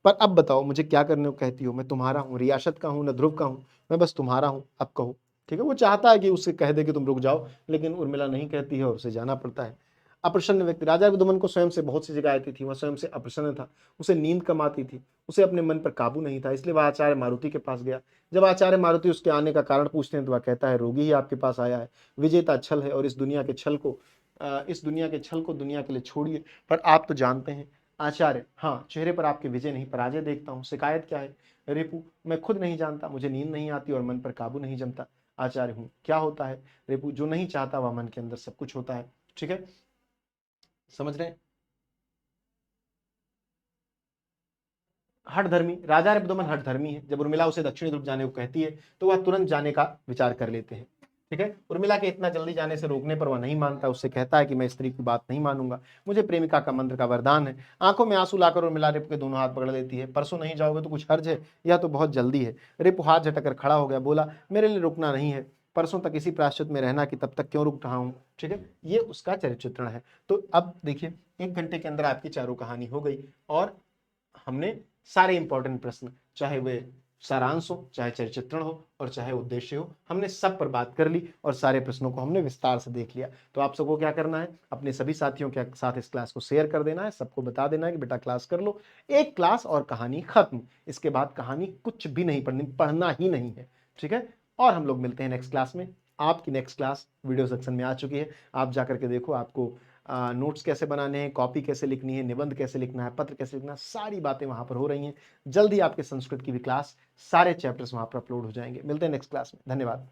पर अब बताओ मुझे क्या करने को कहती हो? मैं तुम्हारा हूँ, रियासत का हूँ, न ध्रुव का हूँ, मैं बस तुम्हारा हूँ, अब कहो। ठीक है, वो चाहता है कि उससे कह दे कि तुम रुक जाओ, लेकिन उर्मिला नहीं कहती है और उसे जाना पड़ता है। अप्रसन्न व्यक्ति। राजा रिपुदमन को स्वयं से बहुत सी शिकायतें थी। वह स्वयं से अप्रसन्न था। उसे नींद कम आती थी। उसे अपने मन पर काबू नहीं था। इसलिए वह आचार्य मारुति के पास गया। जब आचार्य मारुति उसके आने का कारण पूछते हैं तो वह कहता है, रोगी ही आपके पास आया है, विजेता छल है और इस दुनिया के छल को दुनिया के लिए छोड़िए। पर आप तो जानते हैं आचार्य, हाँ, चेहरे पर आपके विजय नहीं पराजय देखता हूँ। शिकायत क्या है? रिपु, मैं खुद नहीं जानता, मुझे नींद नहीं आती और मन पर काबू नहीं जमता। आचार्य हूँ, क्या होता है? रिपु, जो नहीं चाहता वह मन के अंदर सब कुछ होता है। ठीक है, समझ रहे हैं? हठधर्मी। राजा रिपुदमन हठधर्मी है। जब उर्मिला उसे दक्षिणी ध्रुव जाने को कहती है तो वह तुरंत जाने का विचार कर लेते हैं। ठीक है, उर्मिला के इतना जल्दी जाने से रोकने पर वह नहीं मानता। उससे कहता है कि मैं स्त्री की बात नहीं मानूंगा, मुझे प्रेमिका का मंत्र का वरदान है। आंखों में आंसू लाकर उर्मिला रिपु के दोनों हाथ पकड़ लेती है। परसों नहीं जाओगे तो कुछ हर्ज है? यह तो बहुत जल्दी है। रिपु हाथ झटक खड़ा हो गया, बोला, मेरे लिए रुकना नहीं है, परसों तक इसी प्रायश्चित में रहना कि तब तक क्यों रुक रहा हूँ। ठीक है, ये उसका चरित्र चित्रण है। तो अब देखिए, 1 घंटे के अंदर आपकी चारों कहानी हो गई और हमने सारे इंपॉर्टेंट प्रश्न, चाहे वे सारांश हो, चाहे चरित्र चित्रण हो और चाहे उद्देश्य हो, हमने सब पर बात कर ली और सारे प्रश्नों को हमने विस्तार से देख लिया। तो आप सबको क्या करना है, अपने सभी साथियों के साथ इस क्लास को शेयर कर देना है, सबको बता देना है कि बेटा क्लास कर लो। एक क्लास और कहानी खत्म। इसके बाद कहानी कुछ भी नहीं पढ़ना ही नहीं है। ठीक है, और हम लोग मिलते हैं नेक्स्ट क्लास में। आपकी नेक्स्ट क्लास वीडियो सेक्शन में आ चुकी है, आप जाकर के देखो। आपको नोट्स कैसे बनाने हैं, कॉपी कैसे लिखनी है, निबंध कैसे लिखना है, पत्र कैसे लिखना है, सारी बातें वहां पर हो रही हैं। जल्दी आपके संस्कृत की भी क्लास, सारे चैप्टर्स वहां पर अपलोड हो जाएंगे। मिलते हैं नेक्स्ट क्लास में। धन्यवाद।